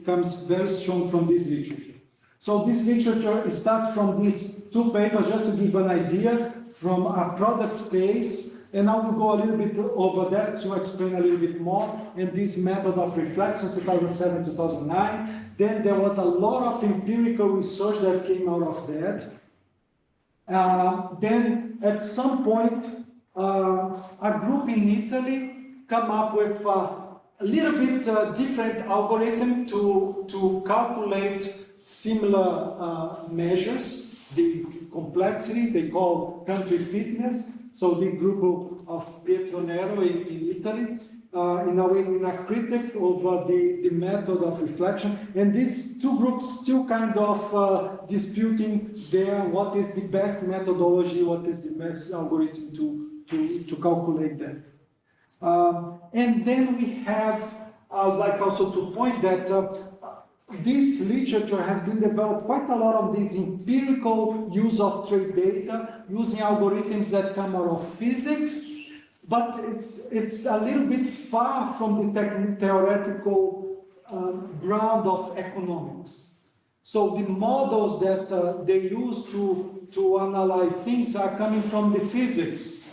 comes very strong from this literature. So this literature starts from these two papers, just to give an idea, from a product space, and I will go a little bit over that to explain a little bit more, and this method of reflection, 2007-2009. Then there was a lot of empirical research that came out of that. Then at some point, a group in Italy come up with a little bit different algorithm to calculate similar measures, the complexity, they call country fitness. So the group of Pietro Nero in Italy, in a way, in a critic over the method of reflection. And these two groups still kind of disputing what is the best methodology, what is the best algorithm to calculate that. And then we have, I would like also to point that this literature has been developed quite a lot of this empirical use of trade data, using algorithms that come out of physics, but it's a little bit far from the theoretical ground of economics. So the models that they use to analyze things are coming from the physics.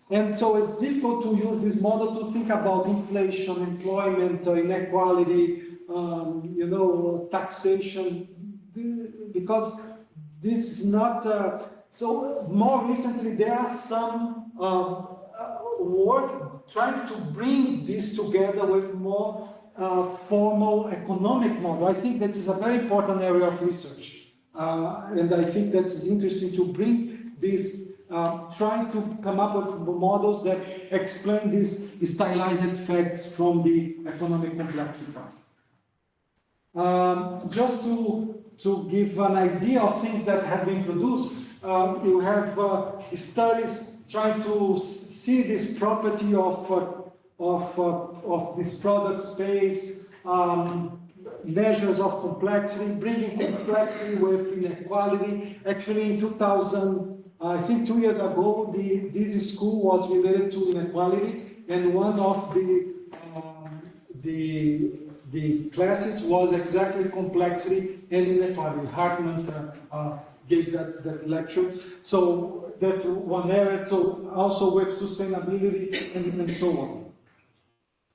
And so it's difficult to use this model to think about inflation, employment, inequality, taxation, because this is not, so more recently there are some work trying to bring this together with more formal economic model. I think that is a very important area of research. And I think that is interesting to bring this, trying to come up with models that explain these stylized effects from the economic complexity. Just to give an idea of things that have been produced, you have studies trying to see this property of this product space, measures of complexity, bringing complexity with inequality. Actually, in 2000, I think 2 years ago, this school was related to inequality, and one of the classes was exactly complexity and inequality. Hartman gave that lecture. So that's one area, so also with sustainability and so on.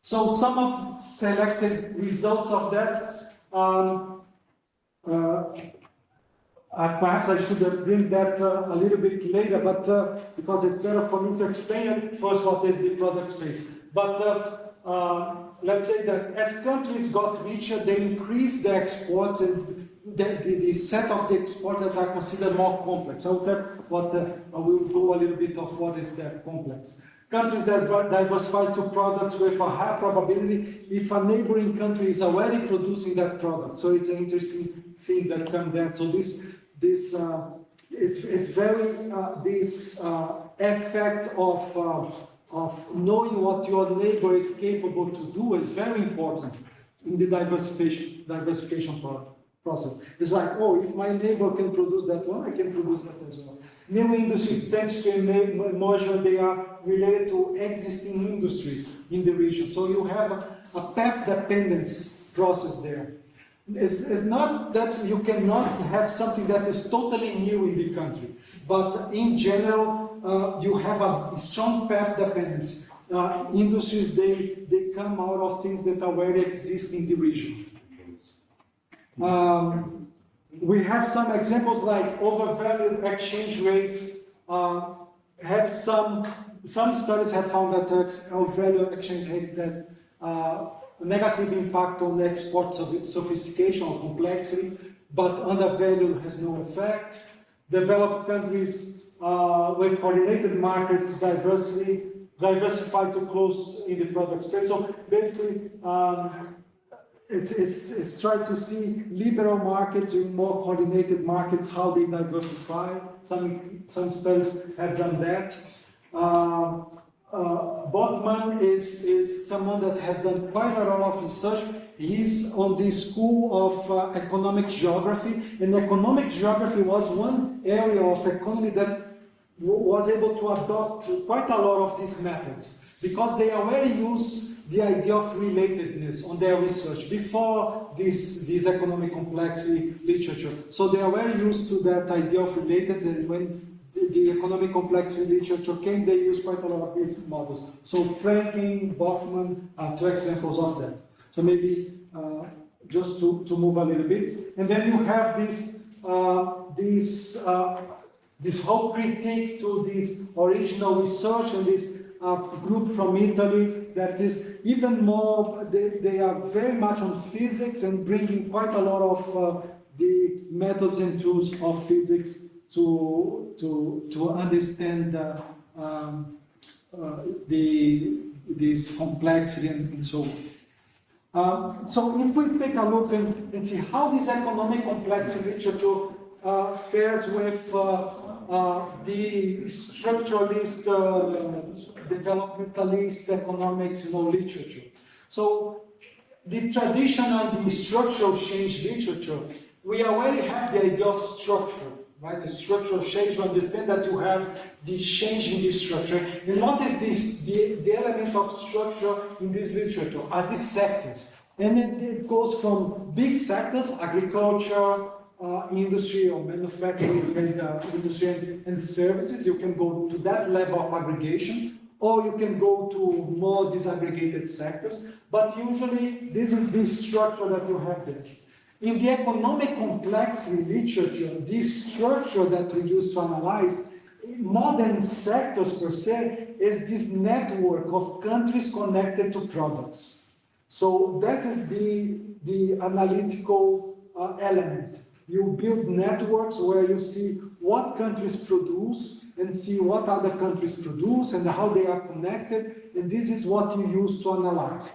So some of selected results of that, perhaps I should bring that a little bit later, but because it's better for me to explain first what is the product space. But let's say that as countries got richer, they increased their exports and the set of the exports that are considered more complex. So that I will go a little bit of what is that complex. Countries that diversify to products with a high probability if a neighboring country is already producing that product. So it's an interesting thing that comes there. So this is very this effect of knowing what your neighbor is capable to do is very important in the diversification process. It's like, oh, if my neighbor can produce that one, I can produce that as well. New industry tends to emerge when they are related to existing industries in the region. So you have a path dependence process there. It's not that you cannot have something that is totally new in the country, but in general, you have a strong path dependence. Industries, they come out of things that already exist in the region. We have some examples like overvalued exchange rates. Have some studies have found that overvalued exchange rate that negative impact on the export sophistication or complexity, but undervalued has no effect. Developed countries with coordinated markets diversified to close in the product space. So basically, it's trying to see liberal markets in more coordinated markets, how they diversify. Some studies have done that. Boekenplan is someone that has done quite a lot of research. He's on the School of Economic Geography, and economic geography was one area of economy that was able to adopt quite a lot of these methods, because they already use the idea of relatedness on their research before this economic complexity literature. So they are very used to that idea of relatedness, and when the economic complexity literature came, they used quite a lot of these models. So Franklin, Boekenplan are two examples of that. So maybe just to move a little bit. And then you have this whole critique to this original research and this group from Italy that is even more, they are very much on physics and bringing quite a lot of the methods and tools of physics to understand this complexity and so on. So if we take a look and see how this economic complexity literature fares with the structuralist, developmentalist economics literature. So the traditional, the structural change literature, we already have the idea of structure, right? The structural change, you understand that you have the change in the structure. And what is this? The element of structure in this literature are these sectors. And it goes from big sectors, agriculture, industry or manufacturing, industry and services. You can go to that level of aggregation, or you can go to more disaggregated sectors. But usually, this is the structure that you have there. In the economic complexity literature, this structure that we use to analyze modern sectors per se is this network of countries connected to products. So that is the analytical element. You build networks where you see what countries produce and see what other countries produce and how they are connected, and this is what you use to analyze.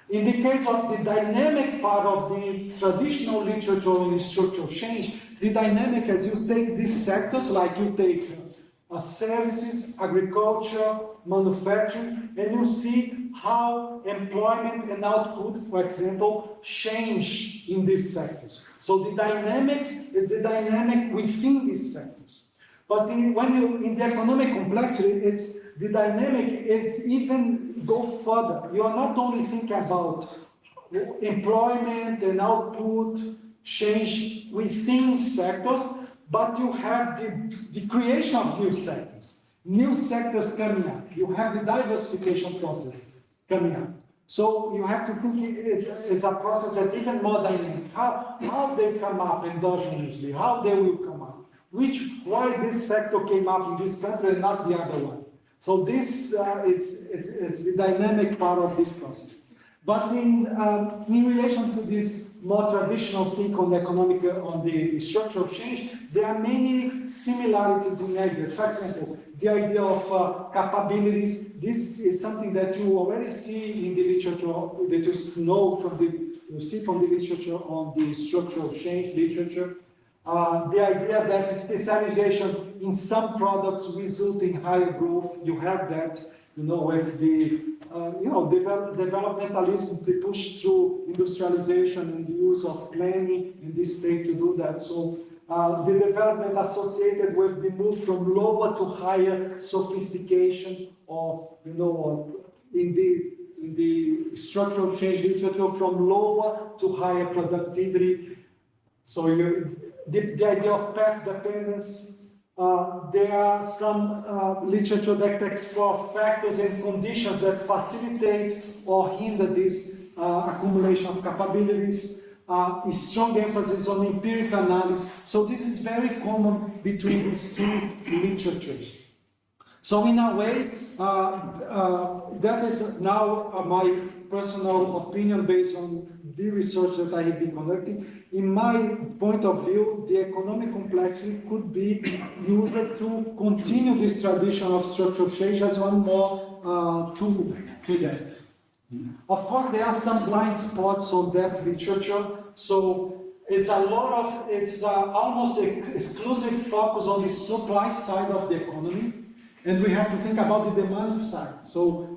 In the case of the dynamic part of the traditional literature on structural change, the dynamic, as you take these sectors, like you take services, agriculture, manufacturing, and you see how employment and output, for example, change in these sectors. So the dynamics is the dynamic within these sectors. But in the economic complexity, the dynamic is even go further. You are not only thinking about employment and output change within sectors, but you have the creation of new sectors. New sectors coming up. You have the diversification process coming up. So you have to think it's a process that even more dynamic. How they come up endogenously, how they will come up. Why this sector came up in this country and not the other one. So this is the dynamic part of this process. But in relation to this more traditional thing on the structural change, there are many similarities in ideas. For example, the idea of capabilities. This is something that you already see in the literature, that you see from the literature on the structural change literature. The idea that specialization in some products result in higher growth, you have that. with the developmentalism, the push through industrialization and the use of planning in this state to do that. So the development associated with the move from lower to higher sophistication, or in the structural change literature, from lower to higher productivity. So the idea of path dependence. There are some literature that explore factors and conditions that facilitate or hinder this accumulation of capabilities. Strong emphasis on empirical analysis. So this is very common between these two literatures. So in a way, that is now my personal opinion based on the research that I have been conducting. In my point of view, the economic complexity could be used to continue this tradition of structural change as one more tool to that. Of course, there are some blind spots on that literature. So it's almost exclusive focus on the supply side of the economy. And we have to think about the demand side. So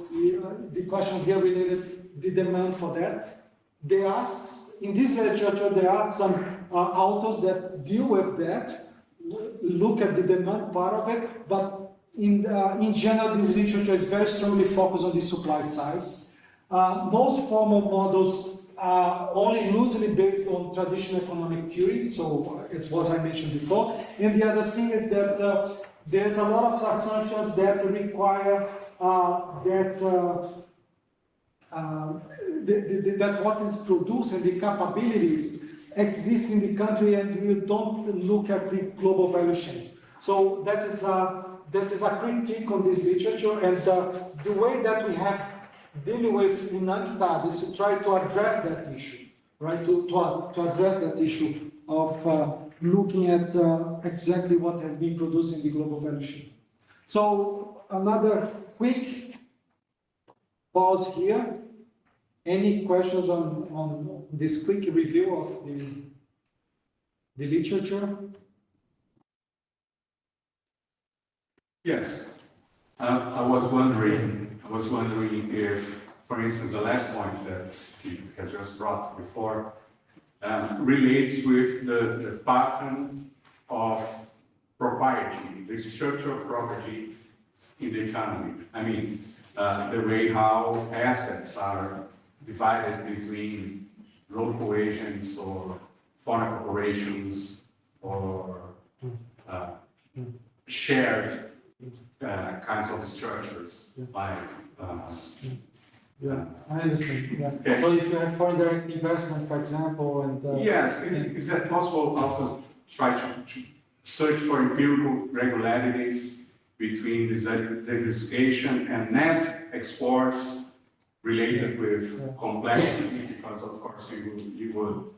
the question here related to the demand for that. In this literature, there are some authors that deal with that, look at the demand part of it, but in general, this literature is very strongly focused on the supply side. Most formal models are only loosely based on traditional economic theory, so it was I mentioned before. And the other thing is that there's a lot of assumptions that require that what is produced and the capabilities exist in the country, and we don't look at the global value chain. So that is a critique on this literature, and the way that we have dealing with in UNCTAD is to try to address that issue, right? To address that issue of looking at exactly what has been produced in the global value chain. So another quick pause here. Any questions on this quick review of the literature? Yes. I was wondering if, for instance, the last point that he has just brought before relates with the pattern of propriety, the structure of property in the economy. I mean, the way how assets are divided between local agents or foreign corporations or shared kinds of structures, like yeah, I understand. Yeah. Okay. So if you have foreign direct investment, for example, and yes, is that possible also try to search for empirical regularities between diversification and net exports related with complexity, because of course you would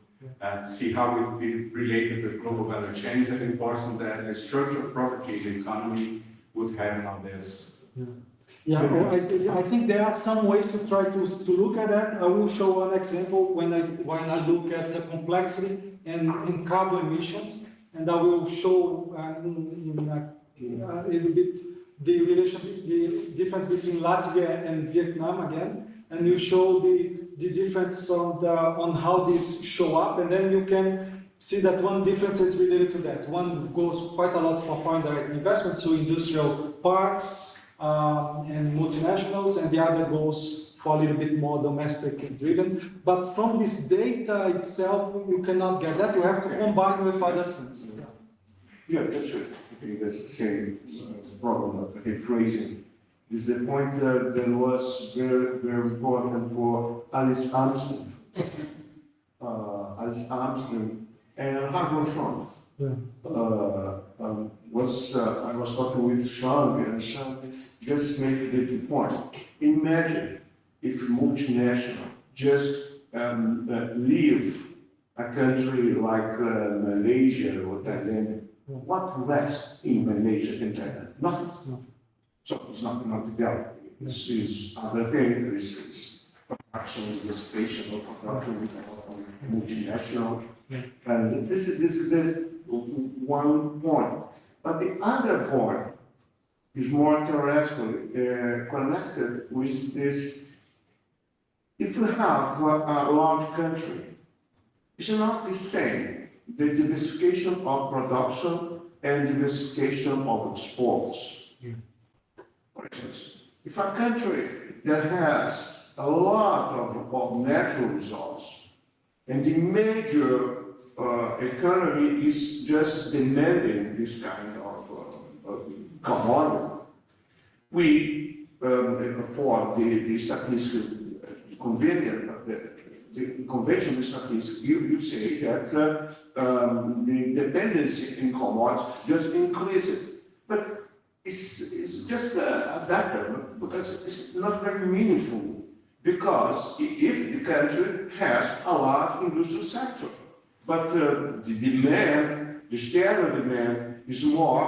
see how it would be related with global value chains, and important that the structure of property in the economy would have on this. Yeah, well, I think there are some ways to try to look at that. I will show one example when I look at the complexity and carbon emissions, and I will show a little bit the difference between Latvia and Vietnam again, and you show the difference on how these show up, and then you can see that one difference is related to that. One goes quite a lot for foreign direct investment, so industrial parks and multinationals, and the other goes for a little bit more domestic driven. But from this data itself, you cannot get that. You have to combine with other things. Yeah, that's it. I think that's the same problem of rephrasing. Is the point that was very, very important for Alice Armstrong. Alice Armstrong and Harvard Sean. Yeah. I was talking with Sean, and Sean just made the point. Imagine if multinational just leave a country like Malaysia or Thailand. What rests in Malaysia and Thailand? Nothing. No. So it's not developing. This is other thing. This is production, diversification of production, multinational. Yeah. And this is the one point. But the other point is more theoretically connected with this. If you have a large country, it's not the same, the diversification of production and diversification of exports. For instance, if a country that has a lot of natural resources and the major economy is just demanding this kind of commodity, we, for the statistical convenient, the conventional statistics, you say that the dependency in commodities just increases. But it's just a data, because it's not very meaningful. Because if the country has a large industrial sector, but the demand, the external demand is more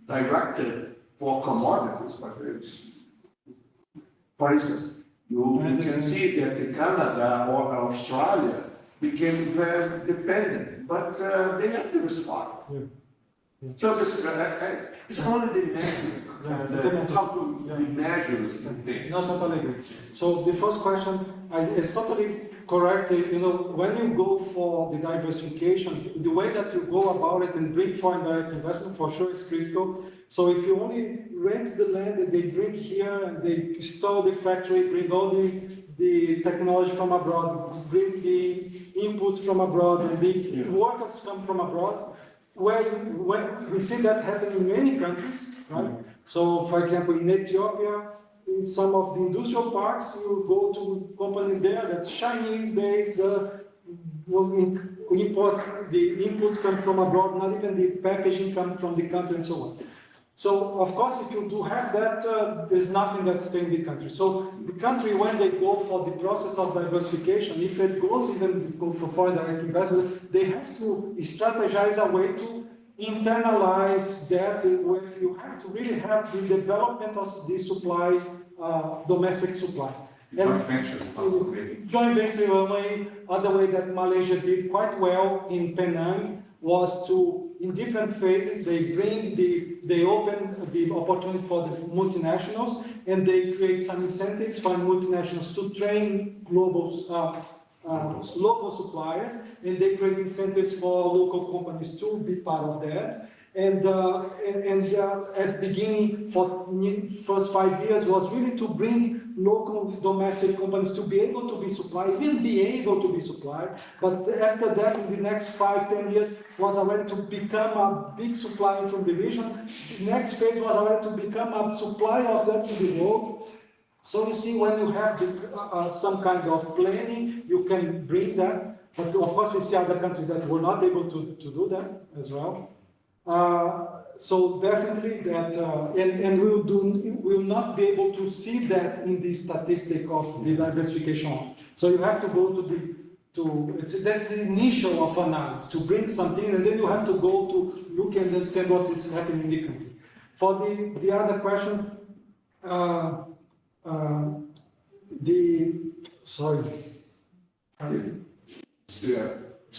directed for commodities. But it's, for instance, you can see that Canada or Australia became very dependent, but they have diversified. So it's only the measure, how to measure things. No, totally agree. So the first question is totally correct. You know, when you go for the diversification, the way that you go about it and bring foreign direct investment for sure is critical. So if you only rent the land that they bring here and they install the factory, bring all the technology from abroad, bring the inputs from abroad, and the workers come from abroad, where we see that happen in many countries, right? So, for example, in Ethiopia, in some of the industrial parks, you go to companies there that's Chinese-based, imports, the inputs come from abroad, not even the packaging comes from the country and so on. So, of course, if you do have that, there's nothing that stays in the country. So, the country, when they go for the process of diversification, if it goes even go for foreign direct investment, they have to strategize a way to internalize that. With, you have to really have the development of the supply, domestic supply. Joint venture, possibly. Joint venture, other way that Malaysia did quite well in Penang was to, in different phases, they open the opportunity for the multinationals, and they create some incentives for multinationals to train local suppliers, and they create incentives for local companies to be part of that. And at the beginning, for first 5 years, was really to bring local domestic companies to be able to be supplied, even be able to be supplied. But after that, in the next 5-10 years, was already to become a big supplier from the region. The next phase was already to become a supplier of that to the world. So you see, when you have some kind of planning, you can bring that. But of course, we see other countries that were not able to do that as well. So definitely that, and we will not be able to see that in the statistic of the diversification. So you have to go to that's the initial of analysis, to bring something, and then you have to go to look and understand what is happening in the country. For the other question,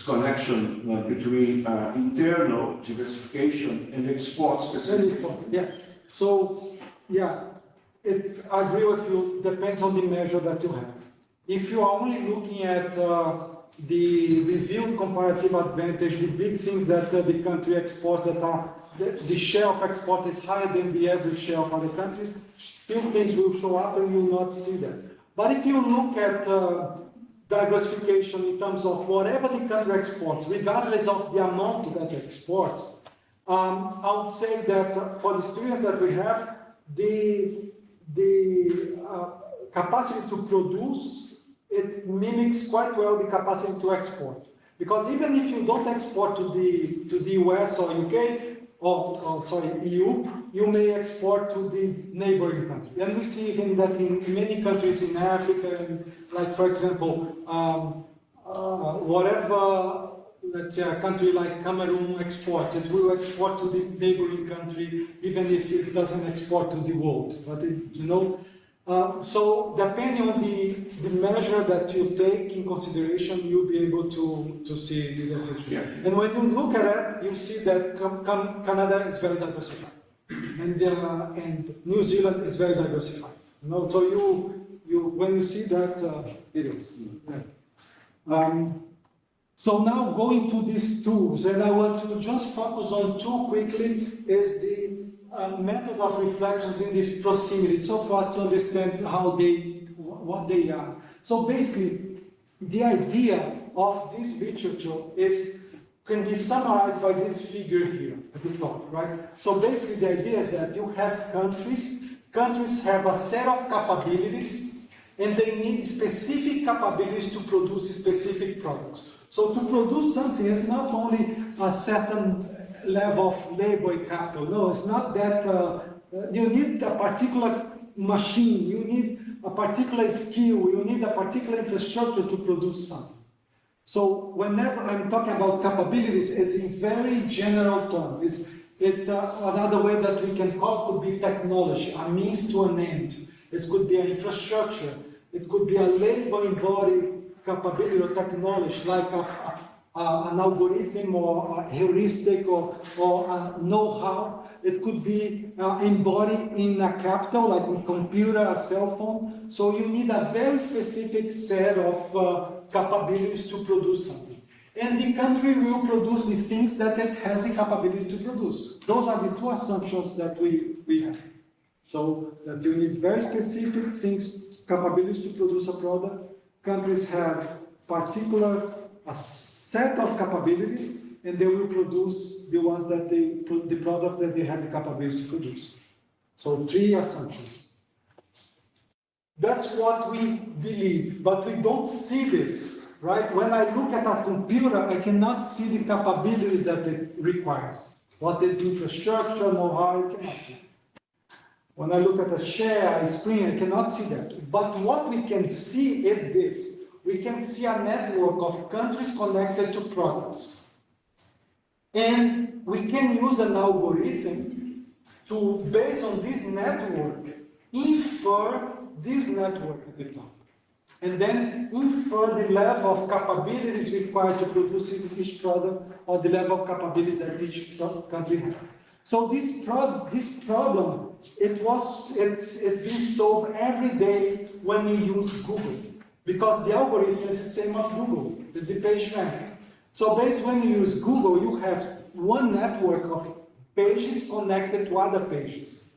Connection between internal diversification and exports. Yeah. So, yeah, I agree with you, depends on the measure that you have. If you are only looking at the revealed comparative advantage, the big things that the country exports that are, the share of export is higher than the average share of other countries, few things will show up and you will not see that. But if you look at diversification in terms of whatever the country exports, regardless of the amount that it exports, I would say that for the experience that we have, the capacity to produce, it mimics quite well the capacity to export. Because even if you don't export to the US or UK, or EU, you may export to the neighboring country. And we see even that in many countries in Africa, like for example, whatever, let's say a country like Cameroon exports, it will export to the neighboring country, even if it doesn't export to the world. But so depending on the measure that you take in consideration, you'll be able to see the difference. Yeah. And when you look at it, you see that Canada is very diversified. and New Zealand is very diversified. You know, so when you see that, it is. Yeah. So now going to these tools, and I want to just focus on two quickly, is the method of reflections in this proximity, so for us to understand what they are. So basically, the idea of this literature can be summarized by this figure here at the top, right? So basically the idea is that you have countries have a set of capabilities, and they need specific capabilities to produce specific products. So to produce something is not only a certain level of labor capital, no, it's not that you need a particular machine, you need a particular skill, you need a particular infrastructure to produce something. So whenever I'm talking about capabilities, it's in very general terms. Another way that we can call it could be technology, a means to an end. It could be an infrastructure. It could be a labor embodied capability or technology, like an algorithm or a heuristic or a know-how. It could be embodied in a capital, like a computer, a cell phone. So you need a very specific set of capabilities to produce something. And the country will produce the things that it has the capability to produce. Those are the two assumptions that we have. So that you need very specific things, capabilities to produce a product. Countries have a set of capabilities, and they will produce the products that they have the capabilities to produce. So 3 assumptions. That's what we believe, but we don't see this, right? When I look at a computer, I cannot see the capabilities that it requires. What is the infrastructure, know-how, I cannot see. When I look at a chair, a screen, I cannot see that. But what we can see is this. We can see a network of countries connected to products. And we can use an algorithm to, based on this network, infer this network at the top. And then infer the level of capabilities required to produce each product, or the level of capabilities that each country has. So this problem, it's being solved every day when you use Google. Because the algorithm is the same as Google, it's the page rank. So basically when you use Google, you have one network of pages connected to other pages.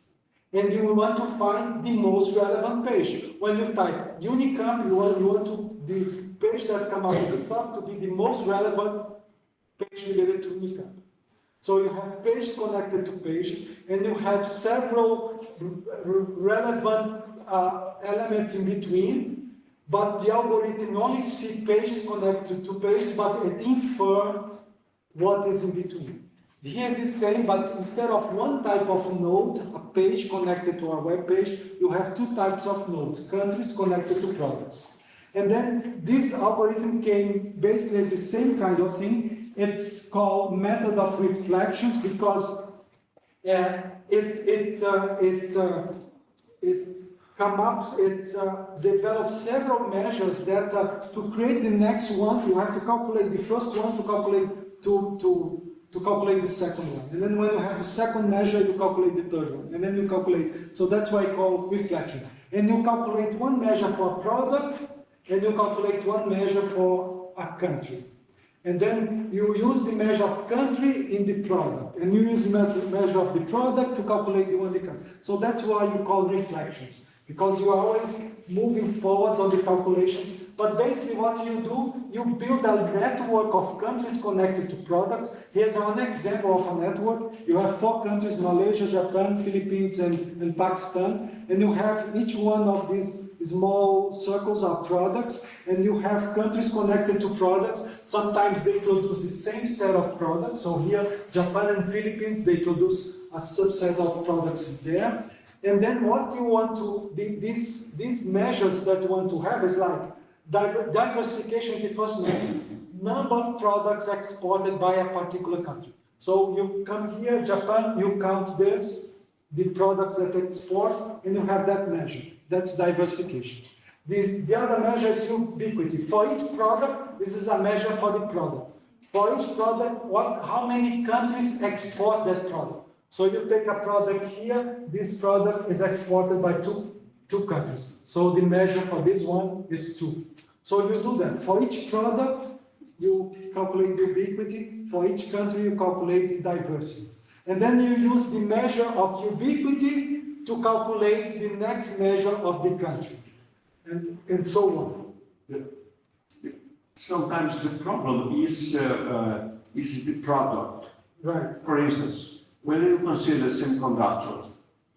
And you want to find the most relevant page. When you type Unicamp, you want the page that comes out at the top to be the most relevant page related to Unicamp. So you have pages connected to pages, and you have several relevant elements in between. But the algorithm only sees pages connected to pages, but it infers what is in between. Here is the same, but instead of one type of node, a page connected to a web page, you have 2 types of nodes, countries connected to products. And then this algorithm came basically as the same kind of thing. It's called method of reflections because it develops several measures that to create the next one, you have to calculate the first one to calculate to calculate the second one. And then when you have the second measure, you calculate the third one. And then you calculate, so that's why I call reflection. And you calculate one measure for a product, and you calculate one measure for a country. And then you use the measure of country in the product. And you use the measure of the product to calculate the one in the country. So that's why you call reflections. Because you are always moving forward on the calculations. But basically what you do, you build a network of countries connected to products. Here's one example of a network. You have 4 countries, Malaysia, Japan, Philippines, and Pakistan. And you have each one of these small circles are products. And you have countries connected to products. Sometimes they produce the same set of products. So here, Japan and Philippines, they produce a subset of products there. And then what you want to, these measures that you want to have is like, diversification is the first measure. Number of products exported by a particular country. So you come here, Japan, you count this, the products that export, and you have that measure. That's diversification. The other measure is ubiquity. For each product, this is a measure for the product. For each product, how many countries export that product? So you take a product here, this product is exported by two countries. So the measure for this one is 2. So you do that. For each product, you calculate the ubiquity. For each country, you calculate the diversity. And then you use the measure of ubiquity to calculate the next measure of the country. And so on. Sometimes the problem is the product. Right. For instance, when you consider semiconductor,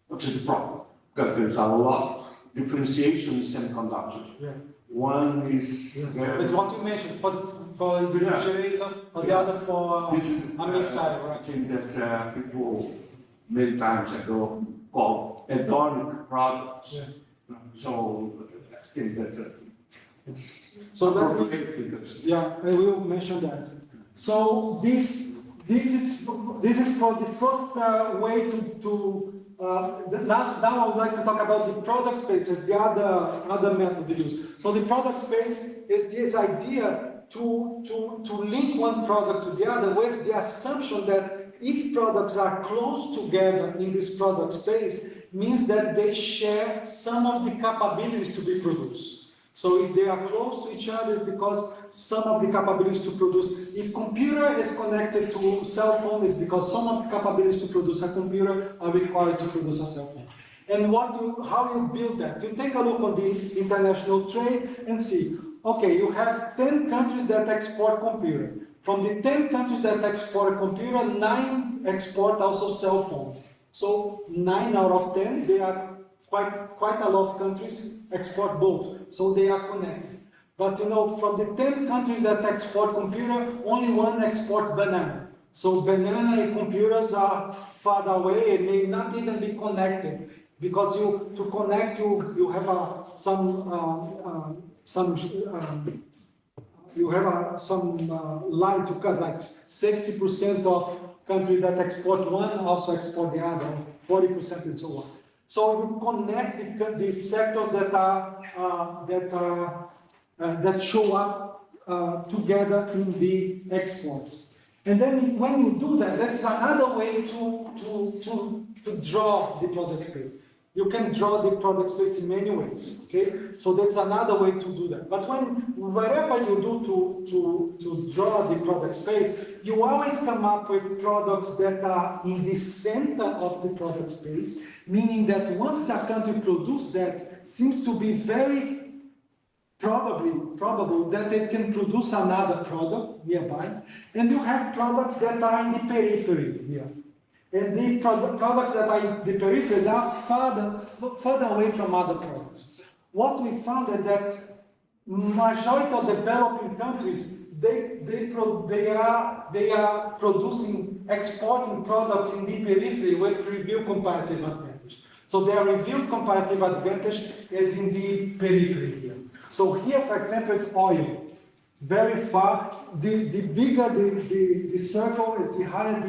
what is the problem? Because there's a lot of differentiation in semiconductors. Yeah. One is Yes. very, It's what you mentioned for refrigerator, or the other for this is a missile, I right? think that people many times ago called hedonic products. Yeah. So I think that's So that we, appropriate because yeah, I will mention that. So this is for the first way now I would like to talk about the product space as the other method used. So the product space is this idea to link one product to the other with the assumption that if products are close together in this product space, means that they share some of the capabilities to be produced. So if they are close to each other, it's because some of the capabilities to produce. If computer is connected to cell phone, it's because some of the capabilities to produce a computer are required to produce a cell phone. And how you build that? You take a look on the international trade and see, okay, you have 10 countries that export computer. From the 10 countries that export computer, 9 export also cell phone. So 9 out of 10, they are quite a lot of countries export both, so they are connected. But you know, from the 10 countries that export computer, only 1 exports banana. So banana and computers are far away and may not even be connected, because to connect you have some line to cut, like 60% of countries that export one also export the other, 40% and so on. So you connect the sectors that show up together in the exports. And then when you do that, that's another way to draw the product space. You can draw the product space in many ways, okay? So that's another way to do that. But wherever you do to draw the product space, you always come up with products that are in the center of the product space, meaning that once a country produces that, seems to be very probable that it can produce another product nearby. And you have products that are in the periphery here. And the products that are in the periphery are further away from other products. What we found is that majority of developing countries, they are exporting products in the periphery with real comparative advantage. So their real comparative advantage is in the periphery here. So here, for example, is oil. Very far, the bigger the circle is, the higher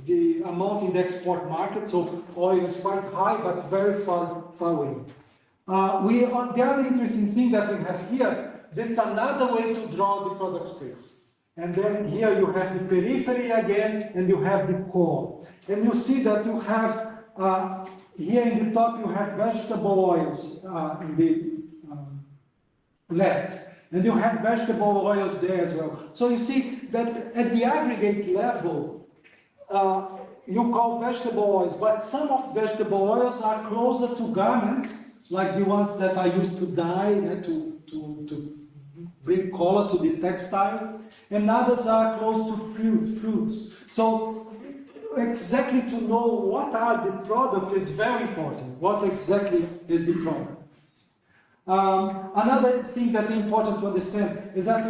the amount in the export market. So oil is quite high, but very far away. The other interesting thing that we have here, this is another way to draw the product space. And then here you have the periphery again, and you have the core. And you see that you have, here in the top, you have vegetable oils in the left. And you have vegetable oils there as well. So you see that at the aggregate level, you call vegetable oils, but some of vegetable oils are closer to garments, like the ones that are used to dye, to bring color to the textile, and others are close to fruits. So exactly to know what are the product is very important. What exactly is the product? Another thing that is important to understand is that,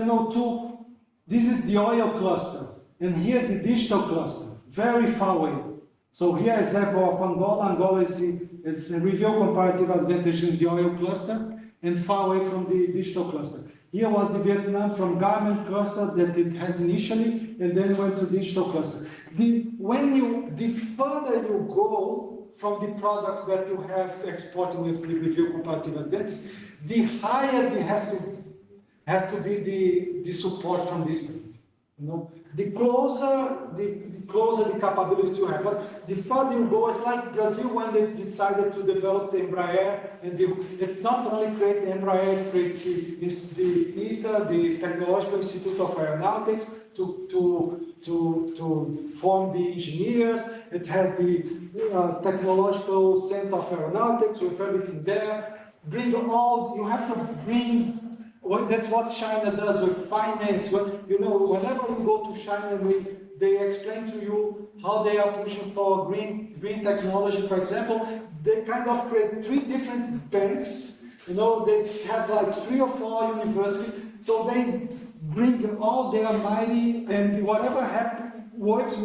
this is the oil cluster, and here's the digital cluster, very far away. So here is example of Angola. Angola is a real comparative advantage in the oil cluster, and far away from the digital cluster. Here was the Vietnam from garment cluster that it has initially, and then went to digital cluster. The further you go from the products that you have exported with the real comparative advantage, the higher it has to be the support from this thing. The closer the capabilities you have, but the further you go, it's like Brazil when they decided to develop the Embraer, and it not only create the Embraer, it create the ITA, the Technological Institute of Aeronautics, to form the engineers. It has the Technological Center of Aeronautics with everything there. You have to bring. Well, that's what China does with finance. Whenever you go to China, they explain to you how they are pushing for green technology. For example, they kind of create 3 different banks. They have like 3 or 4 universities. So they bring all their money, and whatever works.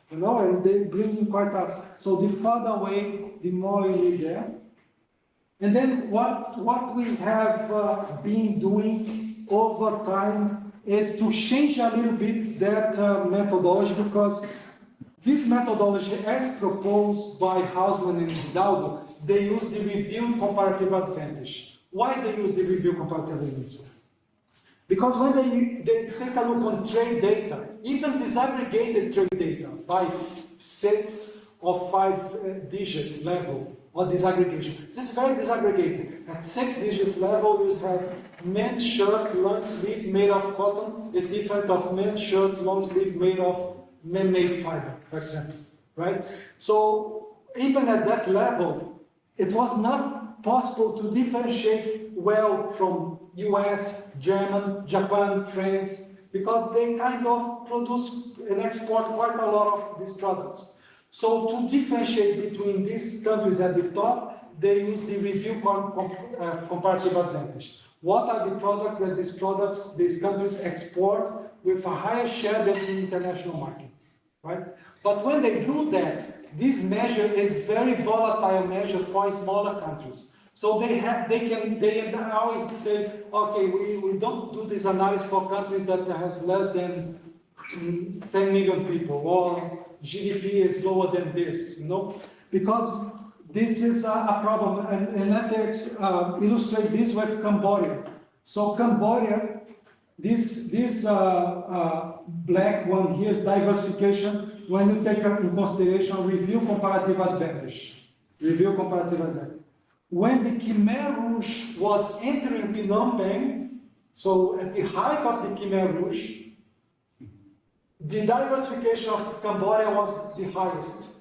And they bring in quite a. So the further away, the more you need there. And then what we have been doing over time is to change a little bit that methodology, because this methodology, as proposed by Hausmann and Hidalgo, they use the reviewed comparative advantage. Why they use the reviewed comparative advantage? Because when they take a look on trade data, even disaggregated trade data by 6 or 5 digit level, or disaggregation. This is very disaggregated. At 6-digit level, you have men's shirt, long sleeve made of cotton is different of men's shirt, long sleeve made of man-made fiber, for example, right? So even at that level, it was not possible to differentiate well from US, German, Japan, France, because they kind of produce and export quite a lot of these products. So to differentiate between these countries at the top, they use the review comparative advantage. What are the products that these countries export with a higher share than the international market, right? But when they do that, this measure is very volatile measure for smaller countries. So they always say, okay, we don't do this analysis for countries that has less than 10 million people, or GDP is lower than this, because this is a problem, and let's illustrate this with Cambodia. So Cambodia, this black one here is diversification when you take into consideration review comparative advantage. When the Khmer Rouge was entering Phnom Penh, so at the height of the Khmer Rouge, the diversification of Cambodia was the highest,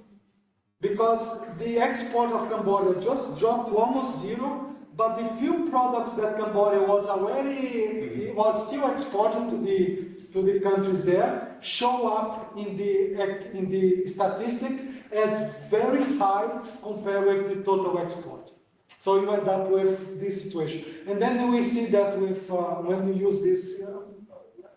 because the export of Cambodia just dropped to almost 0, but the few products that Cambodia was still exporting to the countries there show up in the statistics as very high compared with the total export. So you end up with this situation, and then we see that with when you use this.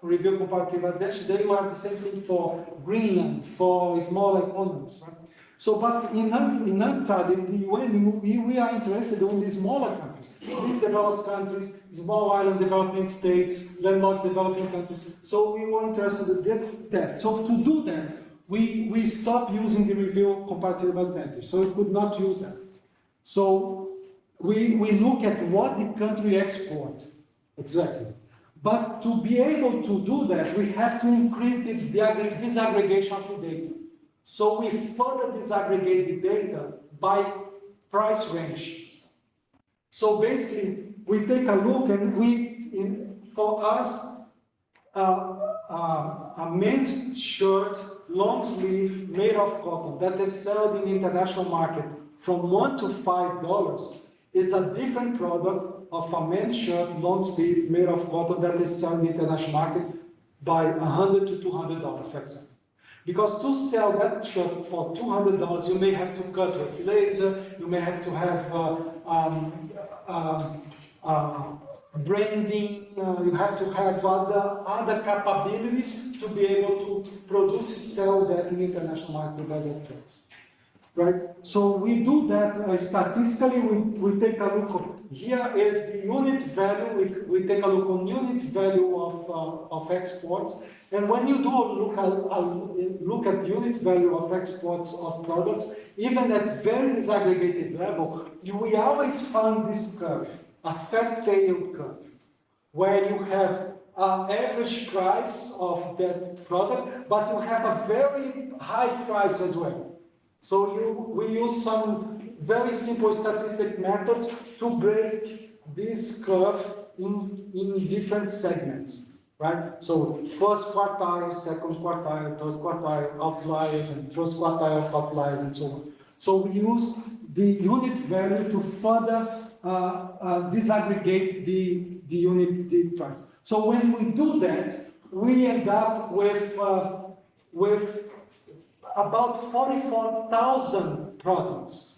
Review comparative advantage, then you have the same thing for Greenland, for smaller economies, right? So, but in UNCTAD, in the UN, we are interested in the smaller countries, these developed countries, small island developing states, landlocked developing countries. So we were interested in that. So to do that, we stopped using the review comparative advantage. So we could not use that. So we look at what the country exports exactly. But to be able to do that, we have to increase the disaggregation of the data. So we further disaggregate the data by price range. So basically, we take a look, and for us, a men's shirt, long sleeve, made of cotton, that is sold in the international market from $1 to $5 is a different product of a men's shirt, long sleeve, made of cotton that is sold in the international market by $100 to $200, for example. Because to sell that shirt for $200, you may have to cut with laser, you may have to have branding, you have to have other capabilities to be able to produce and sell that in the international market by that price. Right? So we do that statistically, we take a look, here is the unit value, we take a look on unit value of exports, and when you do look at unit value of exports of products, even at very disaggregated level, we always find this curve, a fat tail curve, where you have average price of that product, but you have a very high price as well. So we use some very simple statistic methods to break this curve in different segments, right? So first quartile, second quartile, third quartile, outliers, and first quartile of outliers, and so on. So we use the unit value to further disaggregate the unit price. So when we do that, we end up with about 44,000 products.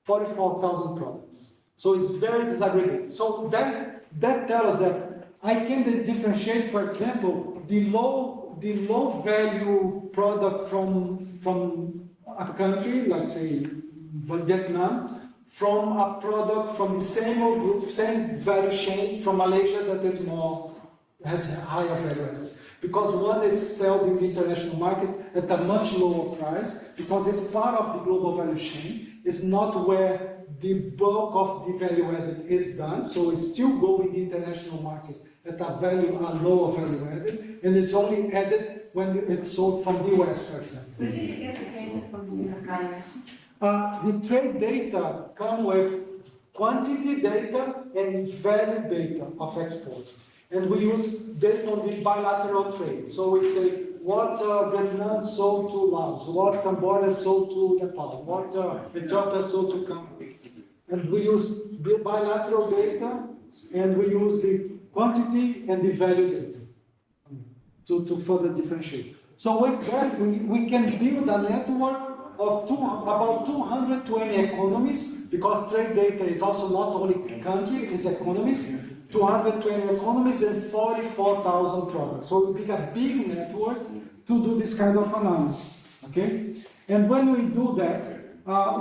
44,000 products. So it's very disaggregated. So that tells us that I can differentiate, for example, the low value product from a country, like say Vietnam, from a product from the same group, same value chain from Malaysia that has higher value. Because one is sold in the international market at a much lower price, because it's part of the global value chain. It's not where the bulk of the value added is done, so it's still going in the international market at a lower value added, and it's only added when it's sold from the US, for example. Where do you get the data from the suppliers? The trade data come with quantity data and value data of exports. And we use data on the bilateral trade. So we say what Vietnam sold to Laos, what Cambodia sold to Nepal, what Ethiopia sold to Cambodia. And we use the bilateral data, and we use the quantity and the value data to further differentiate. So with that, we can build a network of about 220 economies, because trade data is also not only country, it's economies. 220 economies and 44,000 products. So we make a big network to do this kind of analysis. Okay, and when we do that,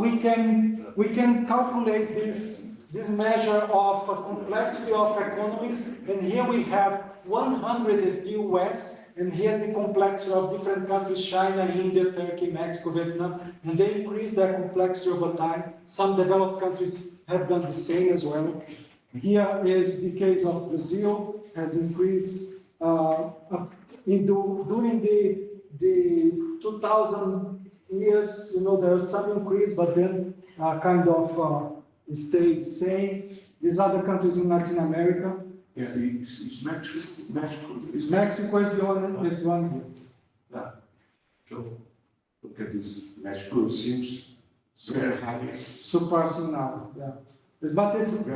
we can calculate this measure of complexity of economies. And here we have 100 is the US, and here's the complexity of different countries: China, India, Turkey, Mexico, Vietnam, and they increase their complexity over time. Some developed countries have done the same as well. Here is the case of Brazil, has increased during the 2000 years. There's some increase, but then kind of stayed the same. These other countries in Latin America. Yeah, it's Mexico. Mexico is one here. Yeah. So look at this. Mexico seems very high. Surpassing now, yeah. But it's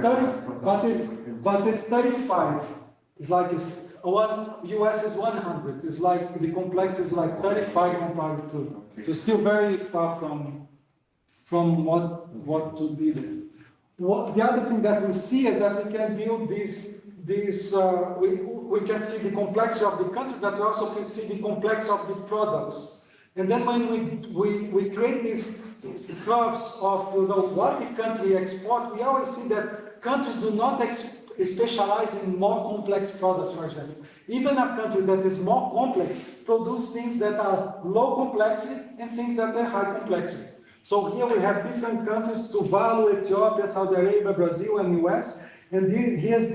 35. It's like US is 100. It's like the complex is like 35 compared to. So still very far from what to be there. The other thing that we see is that we can build we can see the complexity of the country, but we also can see the complexity of the products. And then when we create these curves of what the country export, we always see that countries do not specialize in more complex products, for example. Even a country that is more complex produces things that are low complexity and things that are high complexity. So here we have different countries: Tuvalu, Ethiopia, Saudi Arabia, Brazil, and US. And here's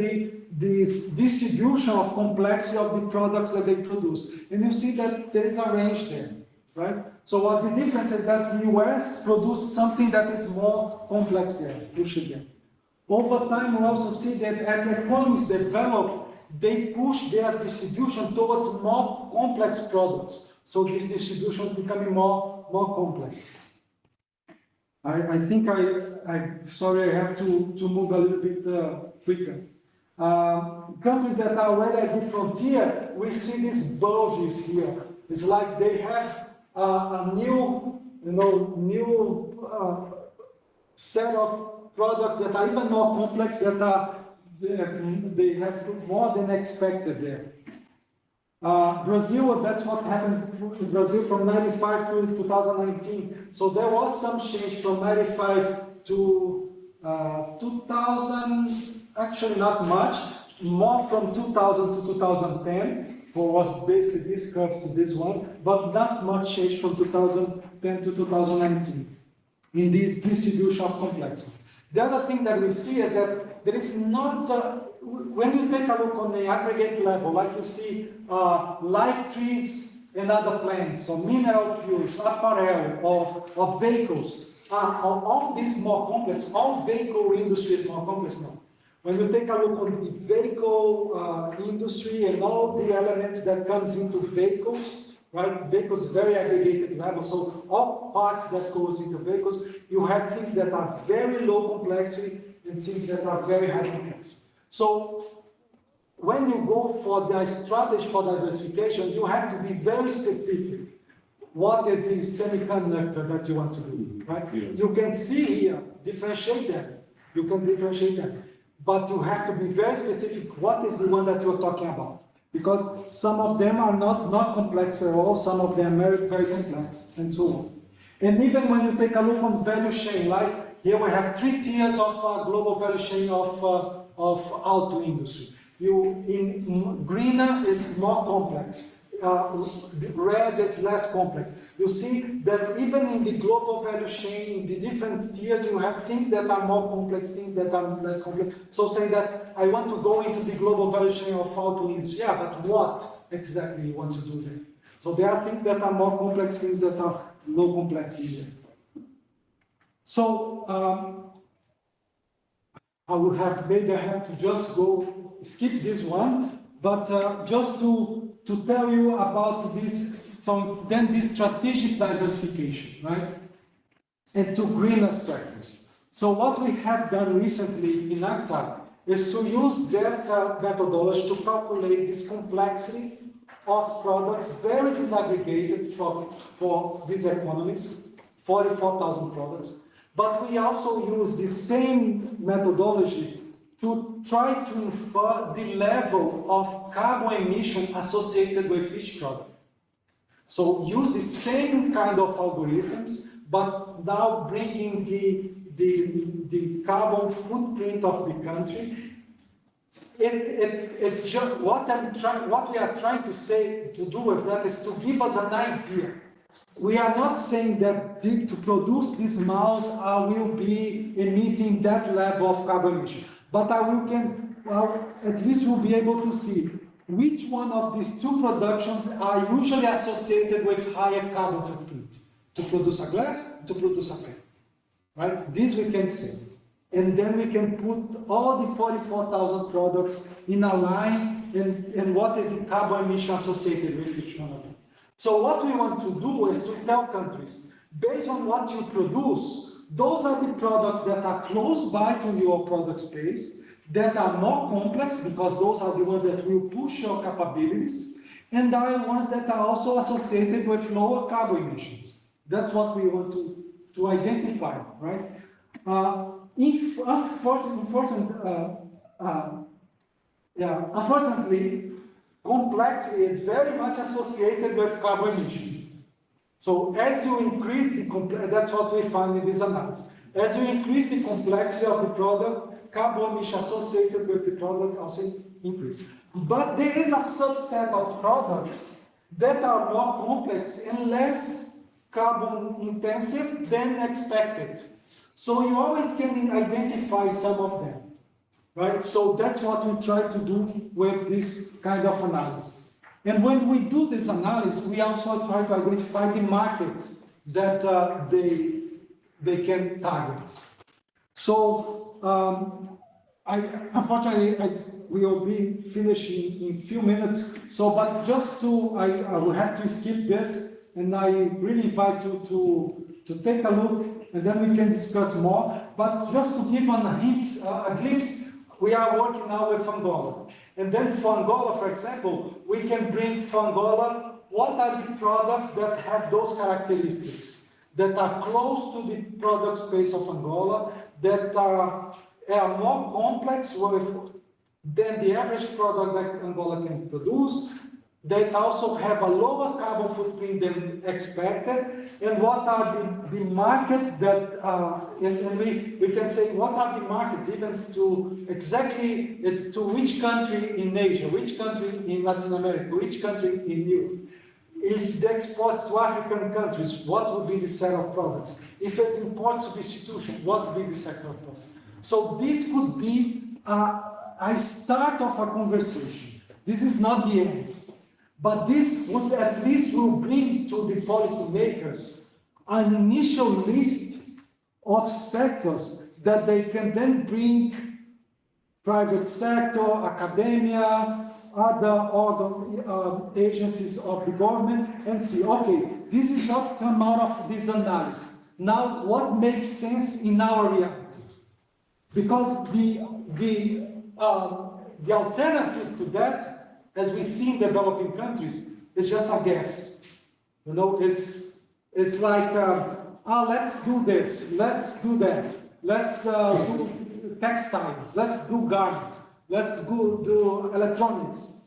this distribution of complexity of the products that they produce. And you see that there is a range there, right? So what the difference is that the US produce something that is more complex there, push it there. Over time, we also see that as economies develop, they push their distribution towards more complex products. So this distribution is becoming more complex. I think sorry, I have to move a little bit quicker. Countries that are already at the frontier, we see these bulges here. It's like they have a new set of products that are even more complex, they have more than expected there. Brazil, that's what happened in Brazil from 95 to 2019. So there was some change from 95 to 2000, actually not much, more from 2000 to 2010, was basically this curve to this one, but not much change from 2010 to 2019 in this distribution of complexity. The other thing that we see is that there is not when you take a look on the aggregate level, like you see live trees and other plants, or mineral fuels, apparel, or vehicles, are all these more complex? All vehicle industry is more complex now. When you take a look on the vehicle industry and all the elements that comes into vehicles, right? Vehicles very aggregated level, so all parts that goes into vehicles, you have things that are very low complexity and things that are very high complexity. So when you go for the strategy for diversification, you have to be very specific. What is the semiconductor that you want to do, right? Yeah. You can see here, differentiate them. You can differentiate them. But you have to be very specific, what is the one that you're talking about? Because some of them are not complex at all, some of them are very, very complex, and so on. And even when you take a look on value chain, like here we have 3 tiers of global value chain of auto industry. Greener is more complex. Red is less complex. You see that even in the global value chain, in the different tiers, you have things that are more complex, things that are less complex. So saying that I want to go into the global value chain of auto industry, yeah, but what exactly you want to do there? So there are things that are more complex, things that are low complexity. So maybe I have to just skip this one, but just to tell you about this, so then this strategic diversification, right? And to greener sectors. So what we have done recently in UNCTAD is to use that methodology to calculate this complexity of products very disaggregated for these economies, 44,000 products. But we also use the same methodology to try to infer the level of carbon emission associated with each product. So use the same kind of algorithms, but now bringing the carbon footprint of the country. What we are trying to do with that is to give us an idea. We are not saying that to produce this mouse, I will be emitting that level of carbon emission. But at least we'll be able to see which one of these 2 productions are usually associated with higher carbon footprint. To produce a glass, to produce a pen. Right? This we can see. And then we can put all the 44,000 products in a line and what is the carbon emission associated with each one of them. So what we want to do is to tell countries, based on what you produce, those are the products that are close by to your product space, that are more complex, because those are the ones that will push your capabilities, and are the ones that are also associated with lower carbon emissions. That's what we want to identify, right? Unfortunately, complexity is very much associated with carbon emissions. So as you increase the complexity, that's what we find in this analysis. As you increase the complexity of the product, carbon emission associated with the product also increase. But there is a subset of products that are more complex and less carbon intensive than expected. So you always can identify some of them, right? So that's what we try to do with this kind of analysis. And when we do this analysis, we also try to identify the markets that they can target. So unfortunately, we will be finishing in a few minutes. So, but just I will have to skip this, and I really invite you to take a look, and then we can discuss more. But just to give a glimpse, we are working now with Angola. And then for Angola, for example, we can bring for Angola, what are the products that have those characteristics, that are close to the product space of Angola, that are more complex than the average product that Angola can produce, that also have a lower carbon footprint than expected, and what are the market that, and we can say what are the markets even to exactly as to which country in Asia, which country in Latin America, which country in Europe. If the exports to African countries, what would be the set of products? If it's import substitution, what would be the set of products? So this could be a a start of a conversation. This is not the end. But this would at least will bring to the policymakers an initial list of sectors that they can then bring private sector, academia, other agencies of the government and see, okay, this is not come out of this analysis. Now, what makes sense in our reality? Because the alternative to that, as we see in developing countries, is just a guess. You know, it's like, let's do this, let's do that, let's do textiles, let's do garments, let's do electronics.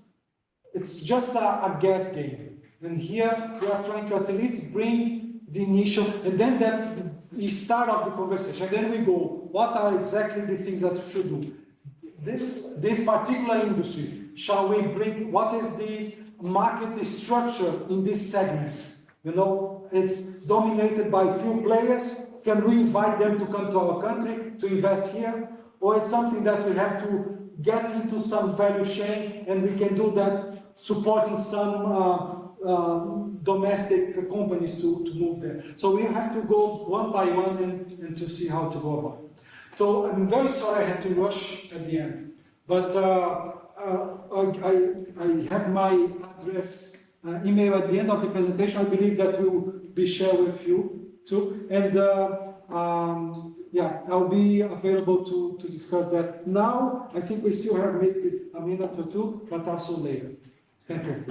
It's just a guess game. And here we are trying to at least bring the initial, and then that's the start of the conversation. And then we go, what are exactly the things that we should do? This particular industry, shall we bring, what is the market structure in this segment? You know, it's dominated by few players. Can we invite them to come to our country to invest here? Or it's something that we have to get into some value chain, and we can do that supporting some domestic companies to move there. So we have to go one by one and to see how to go about it. So I'm very sorry I had to rush at the end, but I have my address email at the end of the presentation. I believe that will be shared with you too. And yeah, I'll be available to discuss that now. I think we still have maybe a minute or two, but also later. Thank you.